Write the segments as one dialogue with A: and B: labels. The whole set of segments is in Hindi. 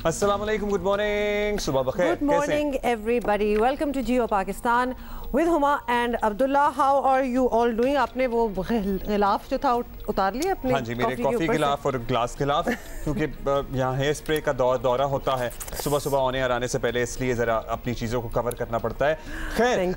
A: अस्सलाम वालेकुम, गुड मॉर्निंग, सुबह बखैर।
B: Good morning everybody, welcome to Geo Pakistan with Huma and Abdullah. How are you all doing? आपने वो गिलाफ जो था उतार लिया अपने?
A: हाँ जी, मेरे कॉफ़ी गिलाफ और ग्लास गिलाफ, क्योंकि यहाँ हेयर स्प्रे का दौरा होता है सुबह सुबह ऑन एयर आने से पहले, इसलिए ज़रा अपनी चीज़ों को कवर करना पड़ता है। खैर,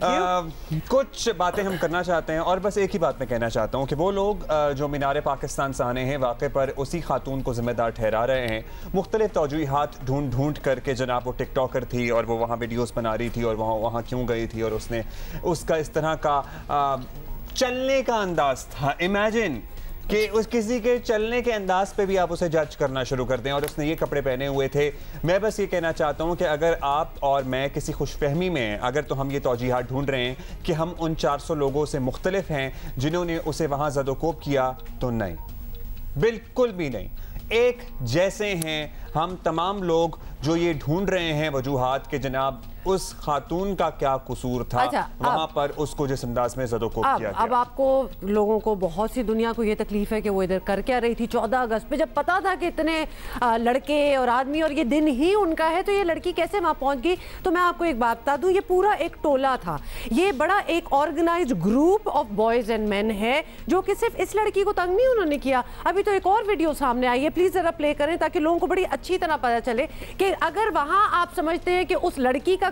A: कुछ बातें हम करना चाहते हैं और बस एक ही बात मैं कहना चाहता हूँ कि वो लोग जो मीनार पाकिस्तान सहाने हैं वाक़े पर उसी खातून को जिम्मेदार ठहरा रहे हैं। मुख्तलिफ तौजूहात ढूंढ करके जनाब वो टिकटॉकर थी और वो वहाँ वीडियोस बना रही थी और वहाँ क्यों गई थी और उसने उसका इस तरह का चलने का अंदाज था। इमेजिन कि उस किसी के चलने के अंदाज पे भी आप उसे जज करना शुरू कर दें और उसने ये कपड़े पहने हुए थे। मैं बस ये कहना चाहता हूँ कि अगर आप और मैं किसी खुशफहमी में हैं, अगर तो हम ये तौजीहात ढूंढ रहे हैं कि हम उन 400 लोगों से मुख्तलिफ हैं जिन्होंने उसे वहाँ ज़दोकोब किया, तो नहीं, बिल्कुल भी नहीं। एक जैसे हैं हम तमाम लोग जो ये ढूंढ रहे हैं वजूहात के जनाब उस खातून का क्या कसूर था। अच्छा, वहां पर उसको जिस अंदाज में ज़दोकोब किया गया।
B: अब आपको लोगों को, बहुत सी दुनिया को ये तकलीफ है कि वो इधर कर क्या रही थी 14 अगस्त पे, जब पता था कि इतने लड़के और आदमी और ये दिन ही उनका है, तो ये लड़की कैसे वहां पहुंच गई? तो मैं आपको एक बात बता दूं, ये पूरा एक टोला था, ये बड़ा एक organised group of boys and man है जो कि सिर्फ इस लड़की को तंग नहीं उन्होंने किया। अभी तो एक और वीडियो सामने आई है, प्लीज जरा प्ले करें ताकि लोगों को बड़ी अच्छी तरह पता चले कि अगर वहां आप समझते हैं कि उस लड़की का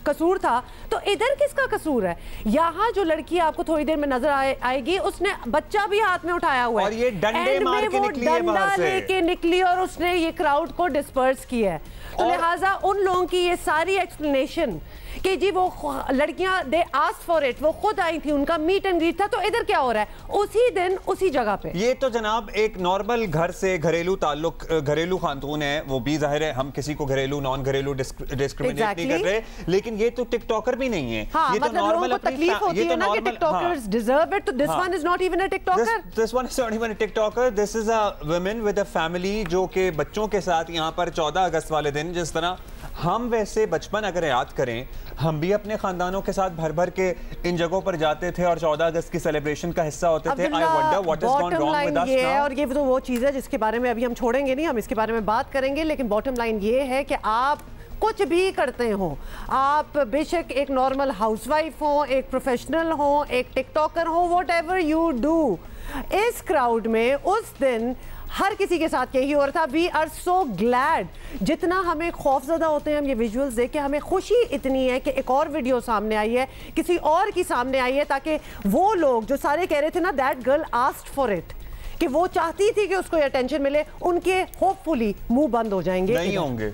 B: कसूर था, तो इधर किसका कसूर है? यहाँ जो लड़की आपको थोड़ी देर में नजर आएगी, उसने बच्चा भी हाथ में उठाया हुआ है
A: और ये डंडे मार के निकली है,
B: डंडा लेके निकली और उसने ये क्राउड को डिस्पर्स किया है। तो लिहाजा उन लोगों की ये सारी एक्सप्लेनेशन कि जी वो लड़कियां दे आस्क्ड फॉर इट, वो खुद आई थी, उनका मीट एंड ग्रीट था, तो इधर क्या हो रहा है? उसी दिन उसी जगह पे
A: ये तो जनाब एक नॉर्मल घर से घरेलू ताल्लुक, घरेलू खातून है, वो भी जाहिर है हम किसी को घरेलू नॉन घरेलू डिस्क्रिमिनेट नहीं कर रहे, लेकिन ये तो टिकटॉकर भी नहीं है।
B: हाँ, ये तो नॉर्मल तकलीफ होती है ना कि टिकटॉकर्स डिजर्व इट, तो this one is not even a TikToker,
A: this one is not even a TikToker, this is a woman with a family जो कि बच्चों के साथ यहाँ पर 14 अगस्त वाले दिन, जिस तरह हम वैसे बचपन अगर याद करें, हम भी अपने खानदानों के साथ भर भर के इन जगहों पर जाते थे और 14 अगस्त की सेलिब्रेशन का हिस्सा होते थे। I wonder what has gone wrong with us now?
B: और ये तो वो चीज़ है जिसके बारे में अभी हम छोड़ेंगे नहीं, हम इसके बारे में बात करेंगे, लेकिन बॉटम लाइन ये है कि आप कुछ भी करते हो, आप बेशक एक नॉर्मल हाउसवाइफ हो, एक प्रोफेशनल हो, एक टिकटॉकर हो, व्हाटएवर यू डू, इस क्राउड में उस दिन हर किसी के साथ यही हो रहा था। वी आर सो ग्लैड, जितना हमें खौफजदा होते हैं हम ये विजुअल्स देख के, हमें खुशी इतनी है कि एक और वीडियो सामने आई है, किसी और की सामने आई है, ताकि वो लोग जो सारे कह रहे थे ना that girl asked for it, कि वो चाहती थी कि उसको अटेंशन मिले, उनके होपफुली मुंह बंद हो जाएंगे,
A: नहीं होंगे,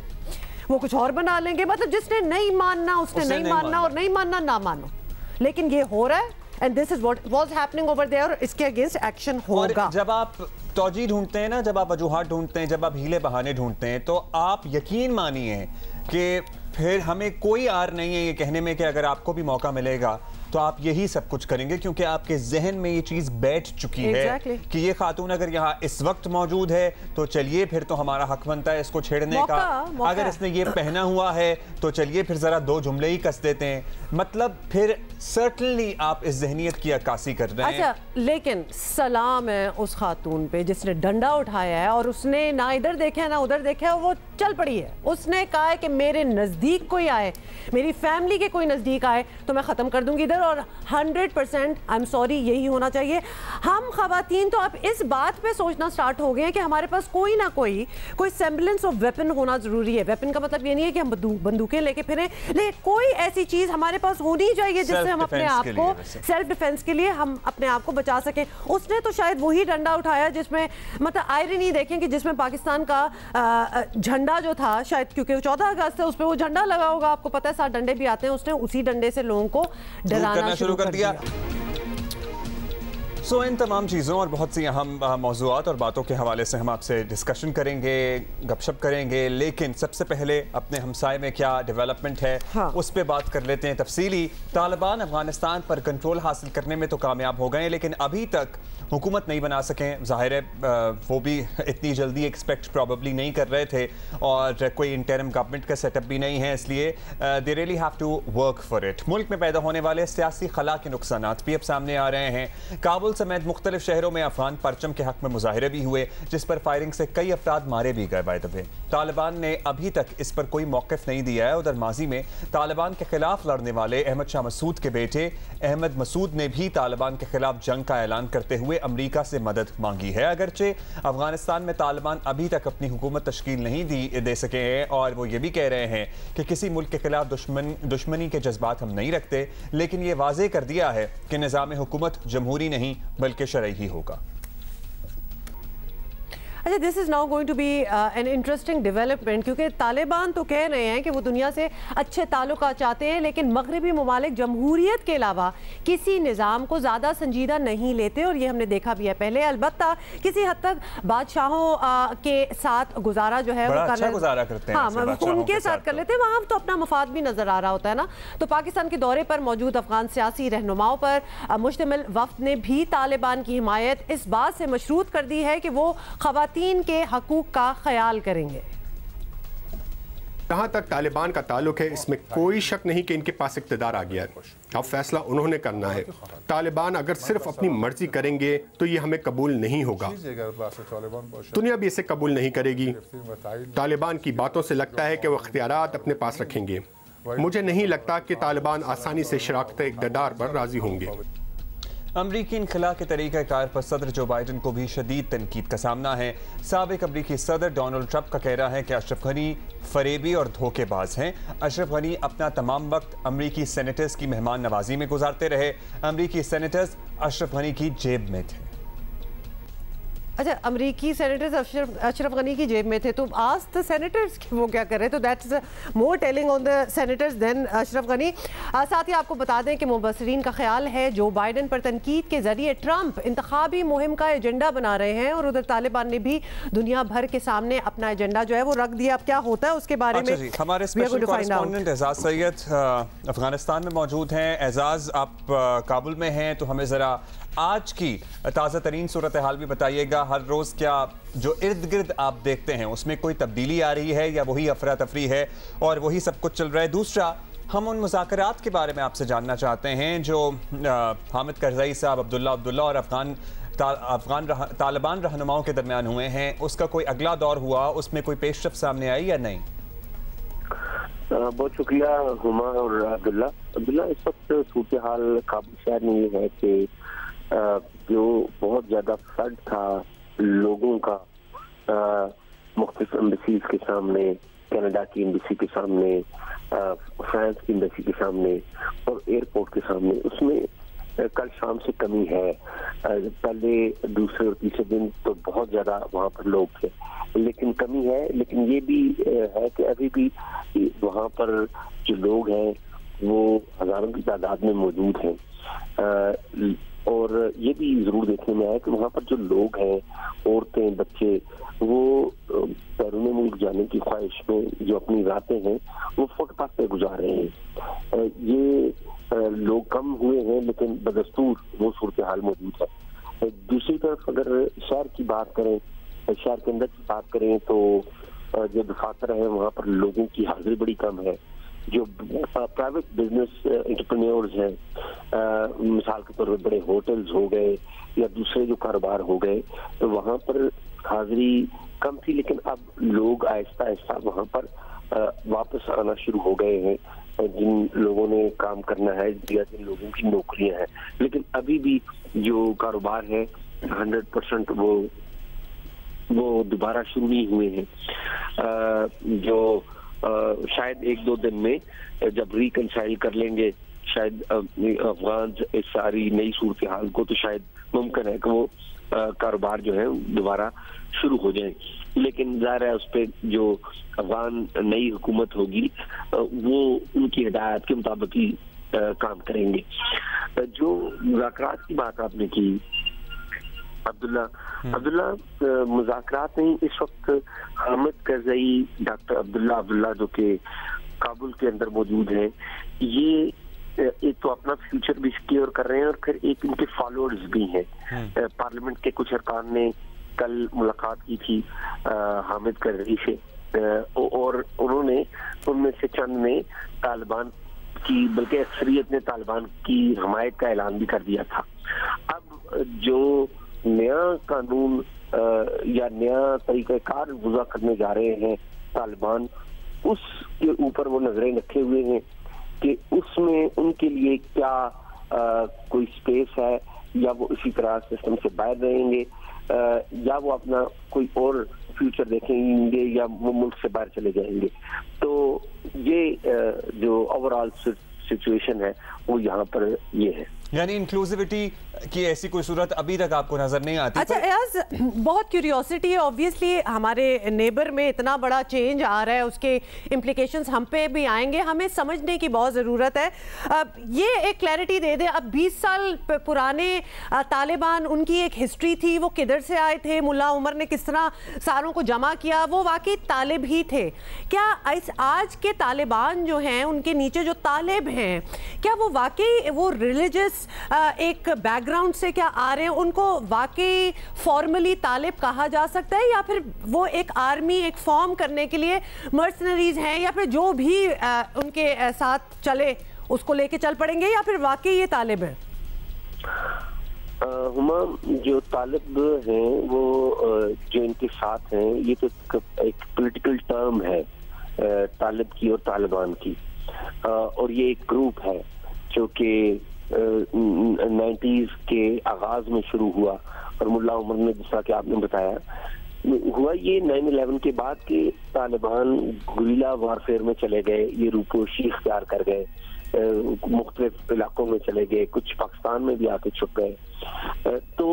B: वो कुछ और बना लेंगे। मतलब जिसने नहीं मानना उसने नहीं मानना, और नहीं मानना ना मानो, लेकिन ये हो रहा है and this is what was happening over there, इसके अगेंस्ट एक्शन होगा।
A: जब आप तौजी ढूंढते हैं ना, जब आप वजूहात ढूंढते हैं, जब आप हीले बहाने ढूंढते हैं, तो आप यकीन मानिए कि फिर हमें कोई आर नहीं है ये कहने में कि अगर आपको भी मौका मिलेगा तो आप यही सब कुछ करेंगे, क्योंकि आपके जहन में ये चीज बैठ चुकी है कि ये खातून अगर यहाँ इस वक्त मौजूद है तो चलिए फिर तो हमारा हक बनता है इसको छेड़ने का। अगर इसने ये पहना हुआ है तो चलिए फिर जरा दो जुमले ही कस देते हैं। मतलब फिर सर्टनली आप इस जहनियत की अक्कासी कर रहे हैं।
B: अच्छा, लेकिन सलाम है उस खातून पे जिसने डंडा उठाया है और उसने ना इधर देखा है ना उधर देखा है, वो चल पड़ी है। उसने कहा है कि मेरे नजदीक कोई आए, मेरी फैमिली के कोई नजदीक आए तो मैं खत्म कर दूंगी इधर, और 100% आई एम सॉरी यही होना चाहिए। हम खवातीन तो अब इस बात पे सोचना स्टार्ट हो गए हैं कि हमारे पास कोई ना कोई सेम्बलेंस ऑफ वेपन होना जरूरी है। वेपन का मतलब ये नहीं है कि हम बंदूकें लेके फिरें, लेकिन कोई ऐसी चीज हमारे पास होनी चाहिए जिससे हम अपने आप को सेल्फ डिफेंस के लिए हम अपने आप को बचा सके। उसने तो शायद वही डंडा उठाया जिसमें, मतलब आयरनी देखें कि जिसमें पाकिस्तान का झंडा जो था, शायद क्योंकि 14 अगस्त है उस पर वो झंडा लगा होगा, आपको पता है 7 डंडे भी आते हैं, उसने उसी डंडे से लोगों को डराना शुरू कर दिया।
A: इन तमाम चीज़ों और बहुत सी अहम मौज़ूआत और बातों के हवाले से हम आपसे डिस्कशन करेंगे, गपशप करेंगे, लेकिन सबसे पहले अपने हमसाए में क्या डेवलपमेंट है उस पर बात कर लेते हैं तफसीली। तालिबान अफगानिस्तान पर कंट्रोल हासिल करने में तो कामयाब हो गए, लेकिन अभी तक हुकूमत नहीं बना सकें। ज़ाहिर है वो भी इतनी जल्दी एक्सपेक्ट प्रॉबली नहीं कर रहे थे, और कोई इंटरिम गवर्नमेंट का सेटअप भी नहीं है, इसलिए they really have to work for it. मुल्क में पैदा होने वाले सियासी खला के नुकसानात भी अब सामने आ रहे हैं। काबुल समेत मुख्तलिफ शहरों में अफगान परचम के हक में मुजाहिरे भी हुए, जिस पर फायरिंग से कई अफराद मारे भी गए। बाय द वे तालिबान ने अभी तक इस पर कोई मौक़िफ़ नहीं दिया है। उधर माजी में तालिबान के खिलाफ लड़ने वाले अहमद शाह मसूद के बेटे अहमद मसूद ने भी तालिबान के खिलाफ जंग का ऐलान करते हुए अमरीका से मदद मांगी है। अगरचे अफगानिस्तान में तालिबान अभी तक अपनी हुकूमत तश्कील नहीं दे सके हैं और वो ये भी कह रहे हैं कि किसी मुल्क के खिलाफ दुश्मनी के जज्बात हम नहीं रखते, लेकिन ये वाज़ेह कर दिया है कि निज़ाम हुकूमत जमहूरी नहीं बल्कि शरई ही होगा।
B: अच्छा, this is now going to be an interesting development, क्योंकि तालिबान तो कह रहे हैं कि वो दुनिया से अच्छे ताल्लुकात चाहते हैं, लेकिन मगरबी ममालिक जमहूरियत के अलावा किसी निज़ाम को ज़्यादा संजीदा नहीं लेते, और ये हमने देखा भी है पहले। अलबत्ता किसी हद तक बादशाहों के साथ गुजारा जो है वो
A: अच्छा गुजारा करते हैं,
B: हाँ, उनके साथ कर लेते हैं, वहाँ तो अपना मफाद भी नज़र आ रहा होता है ना। तो पाकिस्तान के दौरे पर मौजूद अफगान सियासी रहनुमाओं पर मुश्तमिल वफ्द ने भी तालिबान की हिमायत इस बात से मशरूत कर दी है कि वो खवातीन के हकूक का ख्याल करेंगे।
C: जहां तक तालिबान का ताल्लुक है, इसमें कोई शक नहीं कि इनके पास इक़्तिदार आ गया है। अब फैसला उन्होंने करना है। तालिबान अगर सिर्फ अपनी मर्जी करेंगे तो ये हमें कबूल नहीं होगा, दुनिया भी इसे कबूल नहीं करेगी। तालिबान की बातों से लगता है कि वो इख्तियारात अपने पास रखेंगे। मुझे नहीं लगता कि तालिबान आसानी से शराकत इक़्तिदार पर राजी होंगे।
A: अमरीकी इनखला के तरीक़ाकार पर सदर जो बाइडन को भी शदीद तनकीद का सामना है। साबिक अमरीकी सदर डोनाल्ड ट्रंप का कहना है कि अशरफ गनी फरेबी और धोखेबाज हैं। अशरफ गनी अपना तमाम वक्त अमरीकी सेनेटर्स की मेहमान नवाजी में गुजारते रहे। अमरीकी सेनेटर्स अशरफ गनी की जेब में थे।
B: अच्छा, अमरीकी सेनेटर्स अशरफ गनी की जेब में थे, तो आज द सेनेटर्स वो क्या कर रहे हैं, तो that's more telling on the senators than Ashraf Ghani. साथ ही आपको बता दें कि मुबसरीन का ख्याल है जो बाइडन पर तनकीद के जरिए ट्रंप इंतखाबी मुहिम का एजेंडा बना रहे हैं, और उधर तालिबान ने भी दुनिया भर के सामने अपना एजेंडा जो है वो रख दिया। अब क्या होता है उसके बारे में
A: हमारे स्पेशल कॉरेस्पॉन्डेंट एजाज सैयद अफगानिस्तान में मौजूद हैं। एजाज, आप काबुल में हैं, तो हमें ज़रा आज की ताज़ा तरीन सूरत हाल भी बताइएगा। हर रोज़ क्या जो इर्द गिर्द आप देखते हैं उसमें कोई तब्दीली आ रही है या वही अफरा तफरी है और वही सब कुछ चल रहा है? दूसरा, हम उन मुज़ाकरात के बारे में आपसे जानना चाहते हैं जो हामिद करज़ई साहब, अब्दुल्ला और तालिबान रहनुमाओं के दरमियान हुए हैं। उसका कोई अगला दौर हुआ, उसमें कोई पेशरफ सामने आई या नहीं?
D: बहुत शुक्रिया हुमा और अब्दुल्ला। इस वक्त सूरत हाल काबुल शहर में ये है कि जो बहुत ज्यादा फ्लड था लोगों का मुख्तलिफ एम्बेसीज के सामने, कनाडा की एम्बेसी के सामने, फ्रांस की एम्बेसी के सामने और एयरपोर्ट के सामने, उसमें कल शाम से कमी है। पहले दूसरे और तीसरे दिन तो बहुत ज्यादा वहाँ पर लोग थे, लेकिन कमी है। लेकिन ये भी है कि अभी भी वहाँ पर जो लोग हैं वो हजारों की तादाद में मौजूद हैं। और ये भी जरूर देखने में आया कि वहाँ पर जो लोग हैं, औरतें, बच्चे, वो बैरून मुल्क जाने की ख्वाहिश में जो अपनी रातें हैं वो फुटपाथ पे गुजार रहे हैं। ये लोग कम हुए हैं, लेकिन बदस्तूर वो सूरत हाल मौजूद है। दूसरी तरफ अगर शहर की बात करें, शहर के अंदर की बात करें, तो जो दफातर है वहाँ पर लोगों की हाजिरी बड़ी कम है। जो प्राइवेट बिजनेस एंटरप्रेन्योर्स हैं, मिसाल के तौर पर बड़े होटल्स हो गए या दूसरे जो कारोबार हो गए, तो वहाँ पर हाजिरी कम थी, लेकिन अब लोग आहिस्ता आहिस्ता वहाँ पर वापस आना शुरू हो गए हैं। जिन लोगों ने काम करना है या जिन लोगों की नौकरियां हैं, लेकिन अभी भी जो कारोबार है 100% वो दोबारा शुरू नहीं हुए हैं। जो शायद 1-2 दिन में जब रिकंसाइल कर लेंगे शायद अफगान इस सारी नई सूरत हाल को, तो शायद मुमकिन है कि वो कारोबार जो है दोबारा शुरू हो जाए। लेकिन जाहिर है उस पर जो अफगान नई हुकूमत होगी वो उनकी हिदायत के मुताबिक ही काम करेंगे। जो मुज़ाकरात की बात आपने की अब्दुल्ला, मुज़ाकरात नहीं, इस वक्त हामिद करज़ई, डॉक्टर अब्दुल्ला जो कि काबुल के अंदर मौजूद हैं, ये एक तो अपना फ्यूचर भी सिक्योर कर रहे हैं और फिर एक इनके फॉलोअर्स भी हैं। पार्लियामेंट के कुछ अरकान ने कल मुलाकात की थी हामिद करज़ई से, और उन्होंने उनमें से चंद ने तालिबान की, बल्कि अक्सरियत ने तालिबान की हमायत का ऐलान भी कर दिया था। अब जो नया कानून या नया तरीक़ाकार वज़ा करने जा रहे हैं तालिबान उसके ऊपर वो नजरें रखे हुए हैं कि उसमें उनके लिए क्या कोई स्पेस है, या वो इसी तरह सिस्टम से बाहर रहेंगे, या वो अपना कोई और फ्यूचर देखेंगे, या वो मुल्क से बाहर चले जाएंगे। तो ये जो ओवरऑल सिचुएशन है वो यहाँ पर ये है।
A: यानी इंक्लूसिविटी की ऐसी कोई सूरत अभी तक आपको नजर नहीं आती?
B: अच्छा एयाज, बहुत क्यूरियोसिटी है, ऑब्वियसली हमारे नेबर में इतना बड़ा चेंज आ रहा है, उसके इम्प्लीकेशंस हम पे भी आएंगे, हमें समझने की बहुत ज़रूरत है। अब ये एक क्लैरिटी दे दे, अब 20 साल पुराने तालिबान, उनकी एक हिस्ट्री थी, वो किधर से आए थे, मुल्ला उमर ने किस तरह सारों को जमा किया, वो वाकई तालिब ही थे। क्या आज के तालिबान जो हैं, उनके नीचे जो तालिब हैं, क्या वो वाकई वो रिलीजियस एक बैकग्राउंड से क्या आ रहे हैं, उनको वाकई फॉर्मली तालिब कहा जा सकता है, या फिर वो एक आर्मी एक फॉर्म करने के लिए मर्सनरीज हैं, या फिर जो भी उनके साथ चले उसको लेके चल पड़ेंगे, या फिर वाकई ये तालिब है?
D: हुमा, जो तालिब हैं वो जो इनके साथ हैं, ये तो एक पॉलिटिकल टर्म है तालिब की और तालिबान की, और ये एक ग्रुप है जो कि 90s के आगाज में शुरू हुआ, और मुल्ला उमर ने, जैसा कि आपने बताया, हुआ ये 9/11 के बाद के तालिबान गुरिल्ला वारफेयर में चले गए, ये रूपोशी इख्तियार कर गए, मुख्तलिफ इलाकों में चले गए, कुछ पाकिस्तान में भी आके छुप गए, तो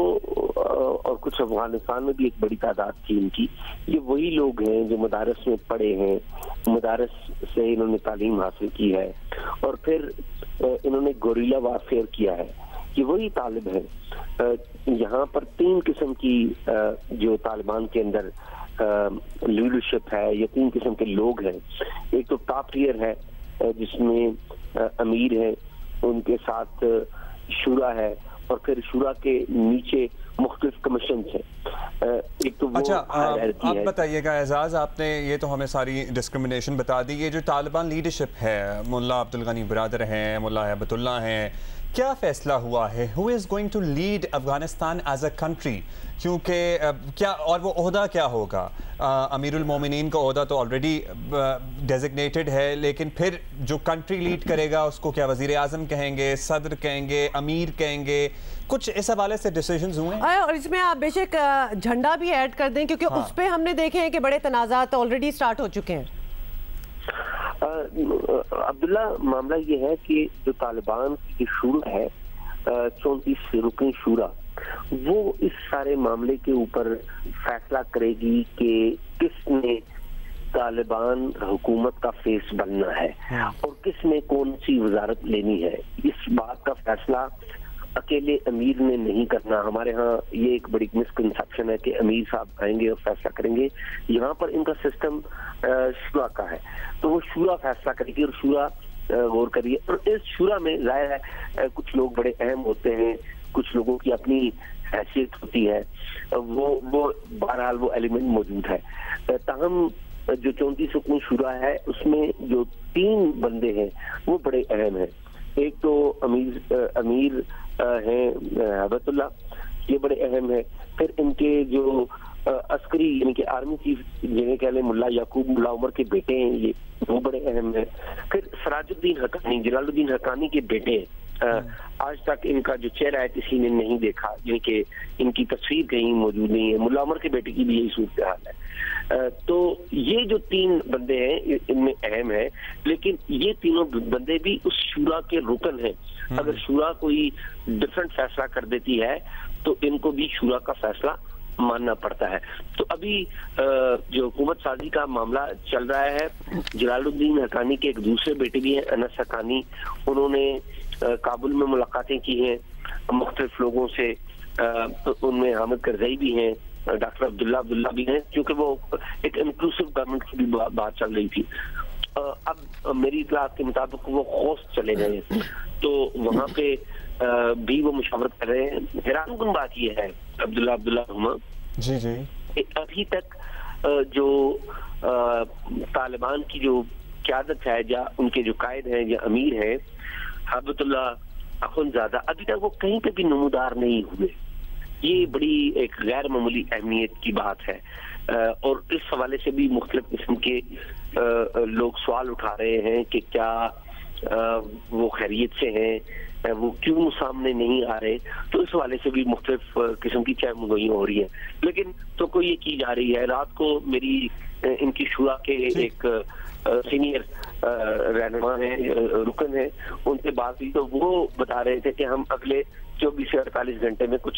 D: और कुछ अफगानिस्तान में भी एक बड़ी तादाद थी इनकी। ये वही लोग हैं जो मदारस में पढ़े हैं, मदारस से इन्होंने तालीम हासिल की है, और फिर इन्होंने गोरिल्ला वारफेयर किया है। ये वही तालिब है। यहाँ पर 3 किस्म की जो तालिबान के अंदर लीडरशिप है, ये 3 किस्म के लोग हैं। एक तो टॉप टियर है जिसमें अमीर है, उनके साथ शुरा है, और फिर शुरा के नीचे मुख्तलिफ कमीशन है। एक तो वो
A: आप बताइएगा एजाज, आपने ये तो हमें सारी डिस्क्रिमिनेशन बता दी, ये जो तालिबान लीडरशिप है, मुल्ला अब्दुल गनी बरादर हैं, मुल्ला हैबतुल्लाह हैं, क्या फैसला हुआ है? Who is going to lead Afghanistan as a country? क्योंकि क्या, और वो ओहदा क्या होगा? अमीरुल मोमिनीन का ओहदा तो ऑलरेडी डेजिग्नेटेड है, लेकिन फिर जो कंट्री लीड करेगा उसको क्या वजीर आजम कहेंगे, सदर कहेंगे, अमीर कहेंगे? कुछ इस हवाले से डिसीजंस हुए हैं?
B: और इसमें आप बेशक झंडा भी ऐड कर दें, क्योंकि उस पर हमने देखे हैं कि बड़े तनाज़ात ऑलरेडी स्टार्ट हो चुके हैं।
D: अब्दुल्ला, मामला ये है कि जो तालिबान की शूरा है, 34 रुकनी शूरा, वो इस सारे मामले के ऊपर फैसला करेगी कि किसने तालिबान हुकूमत का फेस बनना है और किसने कौन सी वजारत लेनी है। इस बात का फैसला अकेले अमीर ने नहीं करना। हमारे यहाँ ये एक बड़ी मिसकंसेप्शन है कि अमीर साहब आएंगे और फैसला करेंगे। यहाँ पर इनका सिस्टम शूरा का है, तो वो शूरा फैसला करेगी, और शूरा गौर करिए। और इस शूरा में जाहिर है कुछ लोग बड़े अहम होते हैं, कुछ लोगों की अपनी हैसियत होती है, वो बहरहाल वो एलिमेंट मौजूद है। ताहम जो 34 रुकनी शूरा है उसमें जो 3 बंदे हैं वो बड़े अहम हैं। एक तो अमीर हैं हैबतुल्लाह, ये बड़े अहम है। फिर इनके जो अस्करी यानी कि आर्मी चीफ जिन्हें कह लें मुल्ला याकूब मुल्ला उमर के बेटे हैं, ये वो बड़े अहम है। फिर सराजुद्दीन हक्कानी, जलालुद्दीन हक्कानी के बेटे हैं। आज तक इनका जो चेहरा है किसी ने नहीं देखा, यानी कि इनकी तस्वीर कहीं मौजूद नहीं है। मुल्ला उमर के बेटे की भी यही सूरत हाल है। तो ये जो 3 बंदे हैं इनमें अहम है, लेकिन ये तीनों बंदे भी उस शूरा के रुकन हैं। अगर शूरा कोई डिफरेंट फैसला कर देती है तो इनको भी शूरा का फैसला मानना पड़ता है। तो अभी जो हुकूमत साजी का मामला चल रहा है, जलालुद्दीन हक्कानी के एक दूसरे बेटे भी हैं, अनस हक्कानी, उन्होंने काबुल में मुलाकातें की हैं मुख्तलिफ लोगों से, उनमें हामिद करजई भी हैं, डॉक्टर अब्दुल्ला भी हैं, क्योंकि वो एक इंक्लूसिव गवर्नमेंट की भी बात चल रही थी। अब मेरी इतलात के मुताबिक वो खोस्त चले गए, तो वहाँ पे भी वो मुशावरत कर रहे हैं। हैरानकुन बात ये है अब्दुल्ला हुमा जी अभी तक जो तालिबान की जो क़यादत है, या उनके जो कायद हैं या अमीर हैं हैबतुल्लाह अखुंज़ादा, अभी तक वो कहीं पे भी नमूदार नहीं हुए। ये बड़ी एक गैर मामूली अहमियत की बात है। और इस हवाले से भी मुख्तलिफ किस्म के लोग सवाल उठा रहे हैं कि क्या वो खैरियत से हैं, वो क्यों सामने नहीं आ रहे। तो इस हवाले से भी मुख्तलिफ किस्म की चहमगोई हो रही है, लेकिन तो कोई ये की जा रही है। रात को मेरी इनकी शुरा के एक सीनियर रहनुमा है, रुकन है, उनसे बात हुई तो वो बता रहे थे कि हम अगले 24 से 48 घंटे में कुछ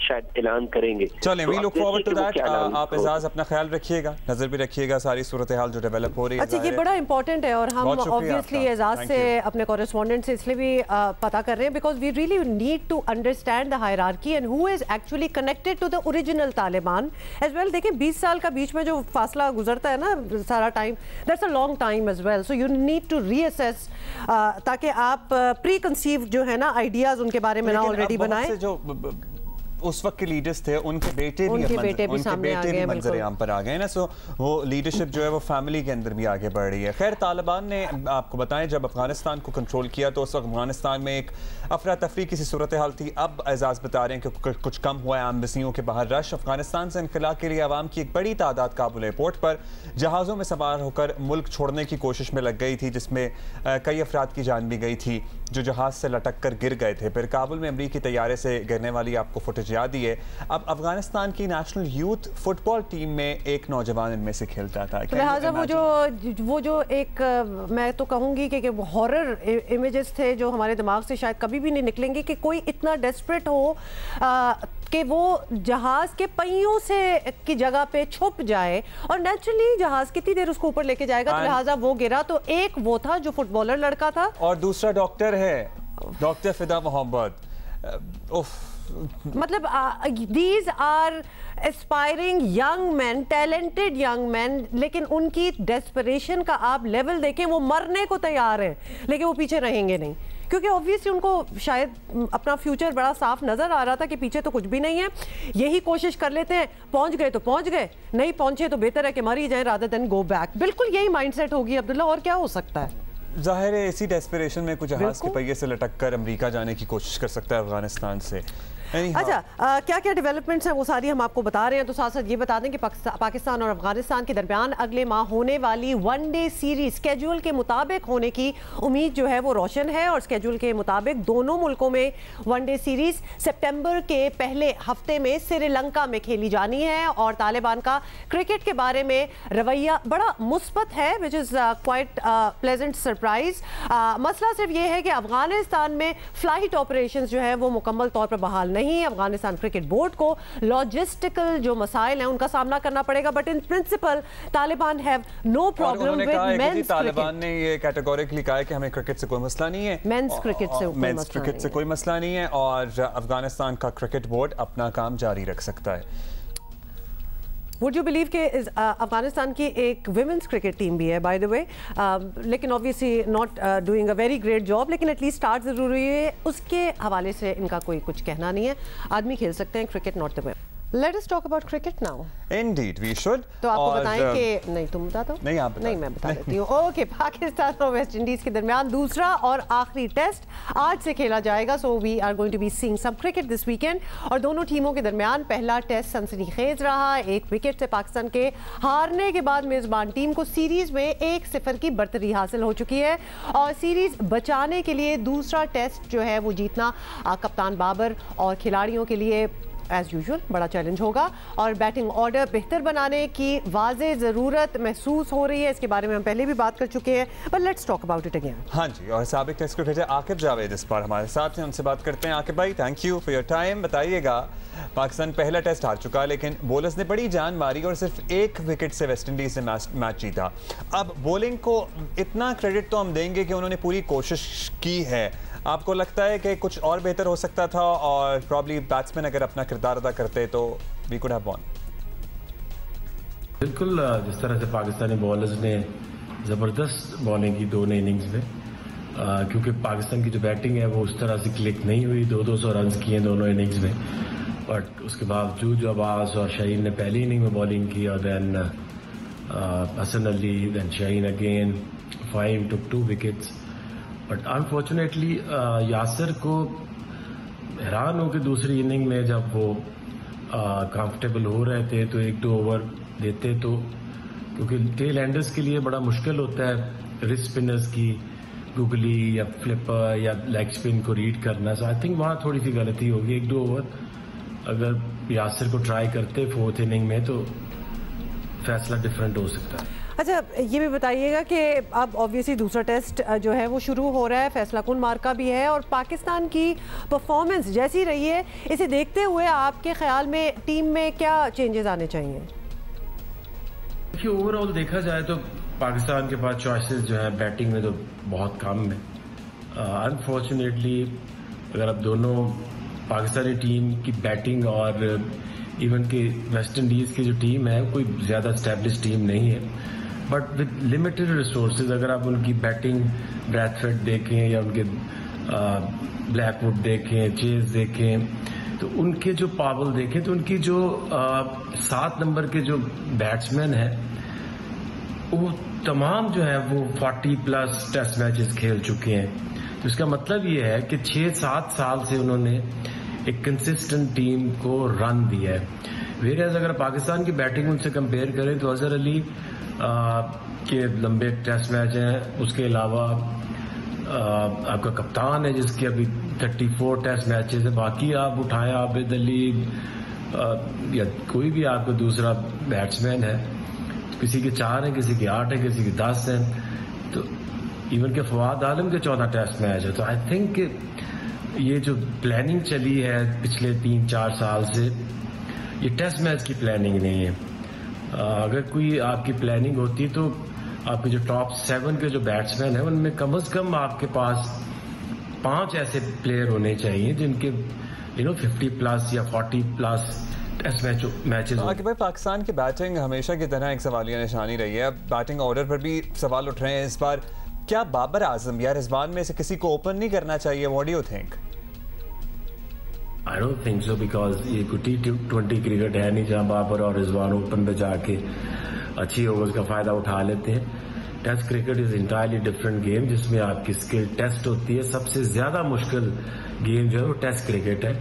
D: शायद ऐलान करेंगे।
A: चलें, we look forward to that. आप
D: तो
A: एजाज अपना ख्याल रखिएगा, नजर भी रखिएगा सारी सूरत हाल जो डेवलप हो रही है।
B: अच्छा, ये बड़ा इंपॉर्टेंट है और हम ऑब्वियसली एजाज से अपने कॉरेस्पॉन्डेंट से इसलिए भी पता कर रहे हैं because we really need to understand the hierarchy and who is actually connected to the original Taliban as well. देखिए 20 साल का बीच में जो फासला गुजरता है ना सारा time, that's a long time as well, so you need to reassess ताकि आप प्री कंसीव जो है ना आइडियाज उनके बारे में ना ऑलरेडी बनाए।
A: जो उस वक्त के लीडर्स थे उनके बेटे भी मंजर-ए-आम पर आ गए ना, सो वो लीडरशिप जो है वो फैमिली के अंदर भी आगे बढ़ रही है। खैर, तालिबान ने आपको बताएं जब अफगानिस्तान को कंट्रोल किया तो उस वक्त अफगानिस्तान में एक अफरा तफरी की सी सूरत हाल थी। अब एजाज बता रहे हैं कि कुछ कम हुआ है एम्बेसियों के बाहर रश। अफगानिस्तान से इनखला के लिए आवाम की एक बड़ी तादाद काबुल एयरपोर्ट पर जहाज़ों में सवार होकर मुल्क छोड़ने की कोशिश में लग गई थी, जिसमें कई अफराद की जान भी गई थी जो जहाज़ से लटक कर गिर गए थे। फिर काबुल में अमरीकी तैयारे से गिरने वाली आपको फुटेज याद ही है। अब अफगानिस्तान की नेशनल यूथ फुटबॉल टीम में एक नौजवान इनमें से खेलता था।
B: लिहाजा वो जो एक मैं तो कहूँगी कि हॉरर इमेजेस थे जो हमारे दिमाग से शायद कभी भी नहीं निकलेंगे कि कोई इतना डेस्परेट हो कि वो जहाज़ के पहियों से की जगह पे छुप जाए, और नेचुरली जहाज़ कितनी देर उसको ऊपर लेके जाएगा, तो लिहाजा वो गिरा। तो एक वो था जो फुटबॉलर लड़का था
A: और दूसरा डॉक्टर है, डॉक्टर फिदा मोहम्मद।
B: मतलब these are aspiring young man, talented young man, लेकिन उनकी डेस्परेशन का आप लेवल देखें, वो मरने को तैयार हैं लेकिन वो पीछे रहेंगे नहीं, क्योंकि ऑब्वियसली उनको शायद अपना फ्यूचर बड़ा साफ नजर आ रहा था कि पीछे तो कुछ भी नहीं है, यही कोशिश कर लेते हैं, पहुंच गए तो पहुंच गए, नहीं पहुंचे तो बेहतर है कि मर ही जाए रादर देन गो बैक। बिल्कुल यही माइंडसेट होगी अब्दुल्ला, और क्या हो सकता है।
A: जाहिर है इसी डेस्परेशन में कुछ जहाज के पहिए से लटक कर अमेरिका जाने की कोशिश कर सकता है अफगानिस्तान से।
B: अच्छा, क्या क्या डेवलपमेंट्स हैं वो सारी हम आपको बता रहे हैं। तो साथ साथ ये बता दें कि पाकिस्तान और अफगानिस्तान के दरमियान अगले माह होने वाली वनडे सीरीज स्केड्यूल के मुताबिक होने की उम्मीद जो है वो रोशन है, और स्केड्यूल के मुताबिक दोनों मुल्कों में वनडे सीरीज सितंबर के पहले हफ्ते में श्रीलंका में खेली जानी है। और तालिबान का क्रिकेट के बारे में रवैया बड़ा मुस्बत है, which is quite pleasant surprise. मसला सिर्फ ये है कि अफगानिस्तान में फ्लाइट ऑपरेशन जो है वो मुकम्मल तौर पर बहाल नहीं। अफगानिस्तान क्रिकेट बोर्ड को लॉजिस्टिकल जो मसाइल हैं उनका सामना करना पड़ेगा, but in principle Taliban have no problem with men's cricket.
A: Taliban ने ये कैटेगोरिकली कहा है कि हमें क्रिकेट से कोई मसला नहीं है,
B: मेंस क्रिकेट से
A: कोई मसला नहीं है, और अफगानिस्तान का क्रिकेट बोर्ड अपना काम जारी रख सकता है।
B: वुड यू बिलीव कि अफगानिस्तान की एक विमेंस क्रिकेट टीम भी है बाय द वे, लेकिन obviously not doing a very great job, लेकिन एटलीस्ट स्टार्ट ज़रूरी है, उसके हवाले से इनका कोई कुछ कहना नहीं है। आदमी खेल सकते हैं cricket, not the way. Let us talk about cricket now.
A: Indeed, we should.
B: तो आपको बताएं कि नहीं, तुम बता दो।
A: नहीं, आप
B: नहीं, मैं बता देती हूँ। ओके, पाकिस्तान और वेस्ट इंडीज के दरमियान दूसरा और आखिरी टेस्ट आज से खेला जाएगा। So we are going to be seeing some cricket this weekend. और दोनों टीमों के दरमियान पहला टेस्ट सनसनीखेज रहा। 1 विकेट से पाकिस्तान के हारने के बाद मेजबान टीम को सीरीज में 1-0 की बढ़तरी हासिल हो चुकी है, और सीरीज बचाने के लिए दूसरा टेस्ट जो है वो जीतना कप्तान बाबर और खिलाड़ियों के लिए एज यूजुअल बड़ा चैलेंज होगा, और बैटिंग ऑर्डर बेहतर बनाने की वाज़े ज़रूरत महसूस हो रही है। इसके बारे में हम पहले भी बात कर चुके हैं, but let's talk about it again.
A: हाँ जी, और साबिक टेस्ट क्रिकेटर आकिब जावेद इस बार हमारे साथ हैं, उनसे बात करते हैं। आकिब भाई, thank you for your time. बताइएगा, पाकिस्तान पहला टेस्ट हार चुका, लेकिन बॉलर्स ने बड़ी जान मारी और सिर्फ 1 विकेट से वेस्ट इंडीज से मैच जीता। अब बॉलिंग को इतना क्रेडिट तो हम देंगे कि उन्होंने पूरी कोशिश की है, आपको लगता है कि कुछ और बेहतर हो सकता था, और प्रॉब्ली बैट्समैन अगर अपना किरदार अदा करते तो वी कुड हैव वॉन?
E: बिल्कुल, जिस तरह से पाकिस्तानी बॉलर्स ने ज़बरदस्त बॉलिंग की दोनों इनिंग्स में, क्योंकि पाकिस्तान की जो बैटिंग है वो उस तरह से क्लिक नहीं हुई। 200 रन किए दोनों इनिंग्स में, बट उसके बावजूद जो अब्बास और शाहीन ने पहली इनिंग में बॉलिंग की, और then Hasan Ali, then Shaheen again, Faheem took 2 wickets. But unfortunately Yasir को हैरान हो कि दूसरी इनिंग में जब वो कंफर्टेबल हो रहे थे तो 1-2 ओवर देते, तो क्योंकि टेल एंडर्स के लिए बड़ा मुश्किल होता है रिस्ट स्पिनर्स की गुगली या फ्लिपर या लेग स्पिन को रीड करना। सो आई थिंक वहाँ थोड़ी सी गलती होगी। 1-2 ओवर अगर यासिर को ट्राई करते 4th इनिंग में तो फैसला डिफरेंट हो सकता है।
B: अच्छा, ये भी बताइएगा कि अब ऑब्वियसली दूसरा टेस्ट जो है वो शुरू हो रहा है, फैसला कुन मार्का भी है, और पाकिस्तान की परफॉर्मेंस जैसी रही है, इसे देखते हुए आपके ख्याल में टीम में क्या चेंजेस आने चाहिए?
E: देखिए, ओवरऑल देखा जाए तो पाकिस्तान के पास चॉइसेस जो है बैटिंग में तो बहुत कम है। अनफॉर्चुनेटली अगर अब दोनों पाकिस्तानी टीम की बैटिंग और इवन के वेस्ट इंडीज़ की जो टीम है कोई ज़्यादा स्टैब्लिश टीम नहीं है, बट विद लिमिटेड रिसोर्सेज अगर आप उनकी बैटिंग ब्रैथवेट देखें या उनके ब्लैकवुड देखें, चेज देखें, तो उनके जो पावल देखें तो उनकी जो 7 नंबर के जो बैट्समैन हैं वो तमाम जो है वो 40+ टेस्ट मैचेस खेल चुके हैं। तो इसका मतलब ये है कि 6-7 साल से उन्होंने एक कंसिस्टेंट टीम को रन दिया है। वेयर अगर पाकिस्तान की बैटिंग उनसे कंपेयर करें तो अजहर अली के लंबे टेस्ट मैच हैं, उसके अलावा आपका कप्तान है जिसके अभी 34 टेस्ट मैचेस है, बाकी आप उठाएं आबिद अली या कोई भी आपका दूसरा बैट्समैन है, किसी के 4 हैं, किसी के 8 हैं, किसी के 10 हैं, तो इवन के फवाद आलम के 14 टेस्ट मैच है। तो आई थिंक ये जो प्लानिंग चली है पिछले 3-4 साल से, ये टेस्ट मैच की प्लानिंग नहीं है। अगर कोई आपकी प्लानिंग होती तो आपके जो टॉप 7 के जो बैट्समैन हैं उनमें कम से कम आपके पास 5 ऐसे प्लेयर होने चाहिए जिनके 50+ या 40+ टेस्ट मैचेस।
A: आगे भाई, पाकिस्तान की बैटिंग हमेशा की तरह एक सवालिया निशानी रही है। अब बैटिंग ऑर्डर पर भी सवाल उठ रहे हैं इस बार। क्या बाबर आजम या रिजवान में से किसी को ओपन नहीं करना चाहिए? What do you think?
E: I don't think so, because ये कोई T20 क्रिकेट है नहीं जहां बाबर और रिजवान ओपन पे जाके अच्छी ओवर्स का फायदा उठा लेते हैं। Test cricket is entirely different game जिसमें आपकी स्किल टेस्ट होती है। सबसे ज्यादा मुश्किल गेम जो है वो टेस्ट क्रिकेट है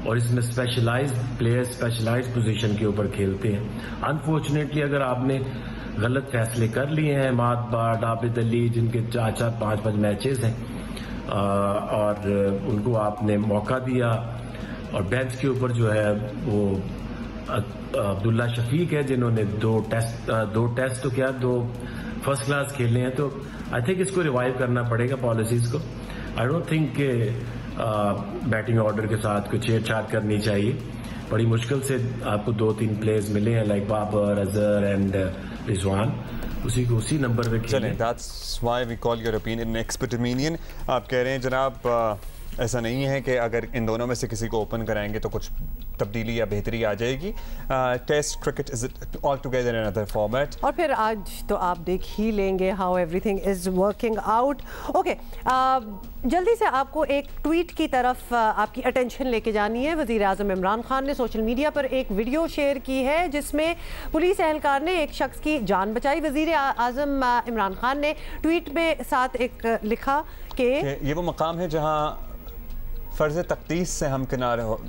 E: और इसमें स्पेशलाइज्ड प्लेयर स्पेशलाइज्ड पोजीशन के ऊपर खेलते हैं। अनफॉर्चुनेटली अगर आपने गलत फैसले कर लिए हैं, मात बाट, आबिद अली जिनके 4-4, 5-5 मैचेस हैं और उनको आपने मौका दिया, और बेंच के ऊपर जो है वो अब्दुल्ला शफीक है जिन्होंने 2 टेस्ट तो क्या 2 फर्स्ट क्लास खेले हैं, तो आई थिंक इसको रिवाइव करना पड़ेगा पॉलिसीज को। आई डोंट थिंक के बैटिंग ऑर्डर के साथ कुछ छेड़छाड़ करनी चाहिए। बड़ी मुश्किल से आपको 2-3 प्लेयर्स मिले हैं लाइक बाबर, अजहर एंड रिजवान, उसी को उसी नंबर पे खेलें।
A: That's why we call your opinion expert opinion. आप कह रहे हैं जनाब ऐसा नहीं है कि अगर इन दोनों में से किसी को ओपन कराएंगे तो कुछ तब्दीली या बेहतरी आ जाएगी। Test cricket is all together in other format.
B: और फिर आज तो आप देख ही लेंगे how everything is working out. Okay, जल्दी से आपको एक ट्वीट की तरफ आपकी अटेंशन लेके जानी है। वज़ीर आज़म इमरान खान ने सोशल मीडिया पर एक वीडियो शेयर की है जिसमें पुलिस एहलकार ने एक शख्स की जान बचाई। वज़ीर आज़म इमरान खान ने ट्वीट में साथ एक लिखा कि
A: ये वो मकाम है जहाँ फर्ज तख्तीस से हम किनारे हो।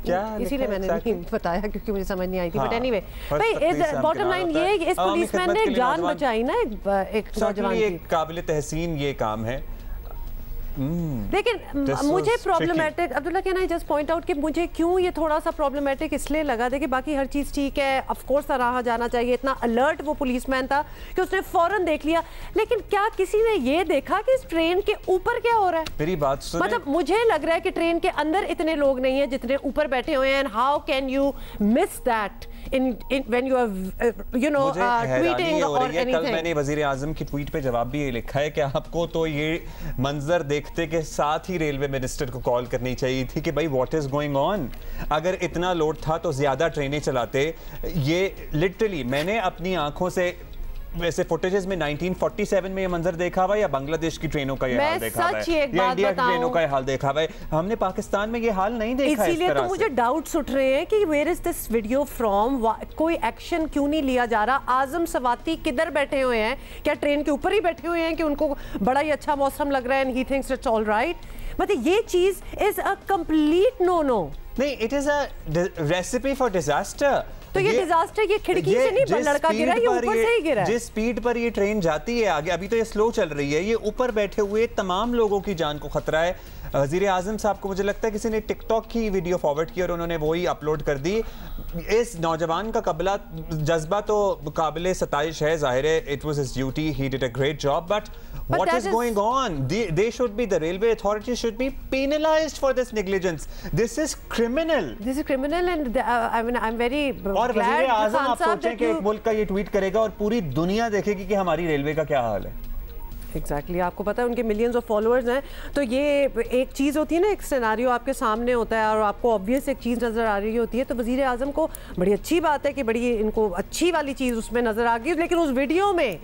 A: क्या
B: इसीलिए मैंने नहीं बताया क्योंकि मुझे समझ नहीं आई थी। बट एनीवे भाई, बॉटम लाइन ये है कि इस पुलिसमैन ने जान बचाई ना एक नौजवान की।
A: काबिल तहसीन ये काम है।
B: लेकिन मुझे problematic, Abdullah can I just point out कि मुझे क्यों ये थोड़ा सा प्रॉब्लमेटिक इसलिए लगा। देखिए, बाकी हर चीज़ ठीक है, ऑफ कोर्स सराहा जाना चाहिए, इतना अलर्ट वो पुलिसमैन था कि उसने फौरन देख लिया, लेकिन क्या किसी ने ये देखा कि इस ट्रेन के ऊपर क्या हो रहा है?
A: मेरी बात सुने।
B: मतलब मुझे लग रहा है कि ट्रेन के अंदर इतने लोग नहीं है जितने ऊपर बैठे हुए हैं। How can you miss that when you are tweeting or anything?
A: कल मैंने वजीर आजम की ट्वीट पे जवाब भी ये लिखा है कि आपको तो ये मंजर देखते के साथ ही रेलवे मिनिस्टर को कॉल करनी चाहिए थी कि भाई व्हाट इज गोइंग ऑन। अगर इतना लोड था तो ज्यादा ट्रेनें चलाते। ये लिटरली मैंने अपनी आंखों से वैसे फुटेजेस में 1947 में ये मंजर देखा हुआ या बांग्लादेश की ट्रेनों का ये हाल देखा हुआ है या इंडिया की ट्रेनों का ये हाल देखा हुआ है। हमने पाकिस्तान में ये हाल नहीं देखा।
B: इसीलिए तो मुझे डाउट्स उठ रहे हैं कि where is this video from, कोई एक्शन क्यों नहीं लिया जा रहा? आजम सवाती किधर बैठे हुए हैं? क्या ट्रेन के ऊपर ही बैठे हुए हैं कि उनको बड़ा ही अच्छा मौसम लग रहा है and he thinks it's all right? मतलब ये चीज is a complete no no.
A: नहीं, it is a recipe for disaster.
B: तो ये डिजास्टर ये खिड़की से नहीं लड़का गिरा, ये ऊपर से ही गिरा है।
A: जिस स्पीड पर ये ट्रेन जाती है आगे, अभी तो ये स्लो चल रही है, ये ऊपर बैठे हुए तमाम लोगों की जान को खतरा है। वज़ीर आज़म साहब को मुझे लगता है किसी ने टिकटॉक की वीडियो फॉरवर्ड की और उन्होंने वही अपलोड कर दी। इस नौजवान का कबला जज्बा तो काबिल सताइश है, जाहिर है it was his duty, he did a great job, but what is going on? They should be, the railway authorities should be penalized for this negligence. This is criminal.
B: This is criminal and I mean I'm very
A: और वज़ीर आज़म आप सोचें कि एक मुल्क का ये ट्वीट करेगा और पूरी दुनिया देखेगी कि हमारी रेलवे का क्या हाल है।
B: Exactly, आपको पता है उनके मिलियंस ऑफ फॉलोअर्स हैं, तो ये एक चीज़ होती है ना, एक सिनेरियो आपके सामने होता है और आपको ऑब्वियस एक चीज़ नज़र आ रही होती है, तो वज़ीर आज़म को बड़ी अच्छी बात है कि बड़ी इनको अच्छी वाली चीज़ उसमें नज़र आ गई, लेकिन उस वीडियो में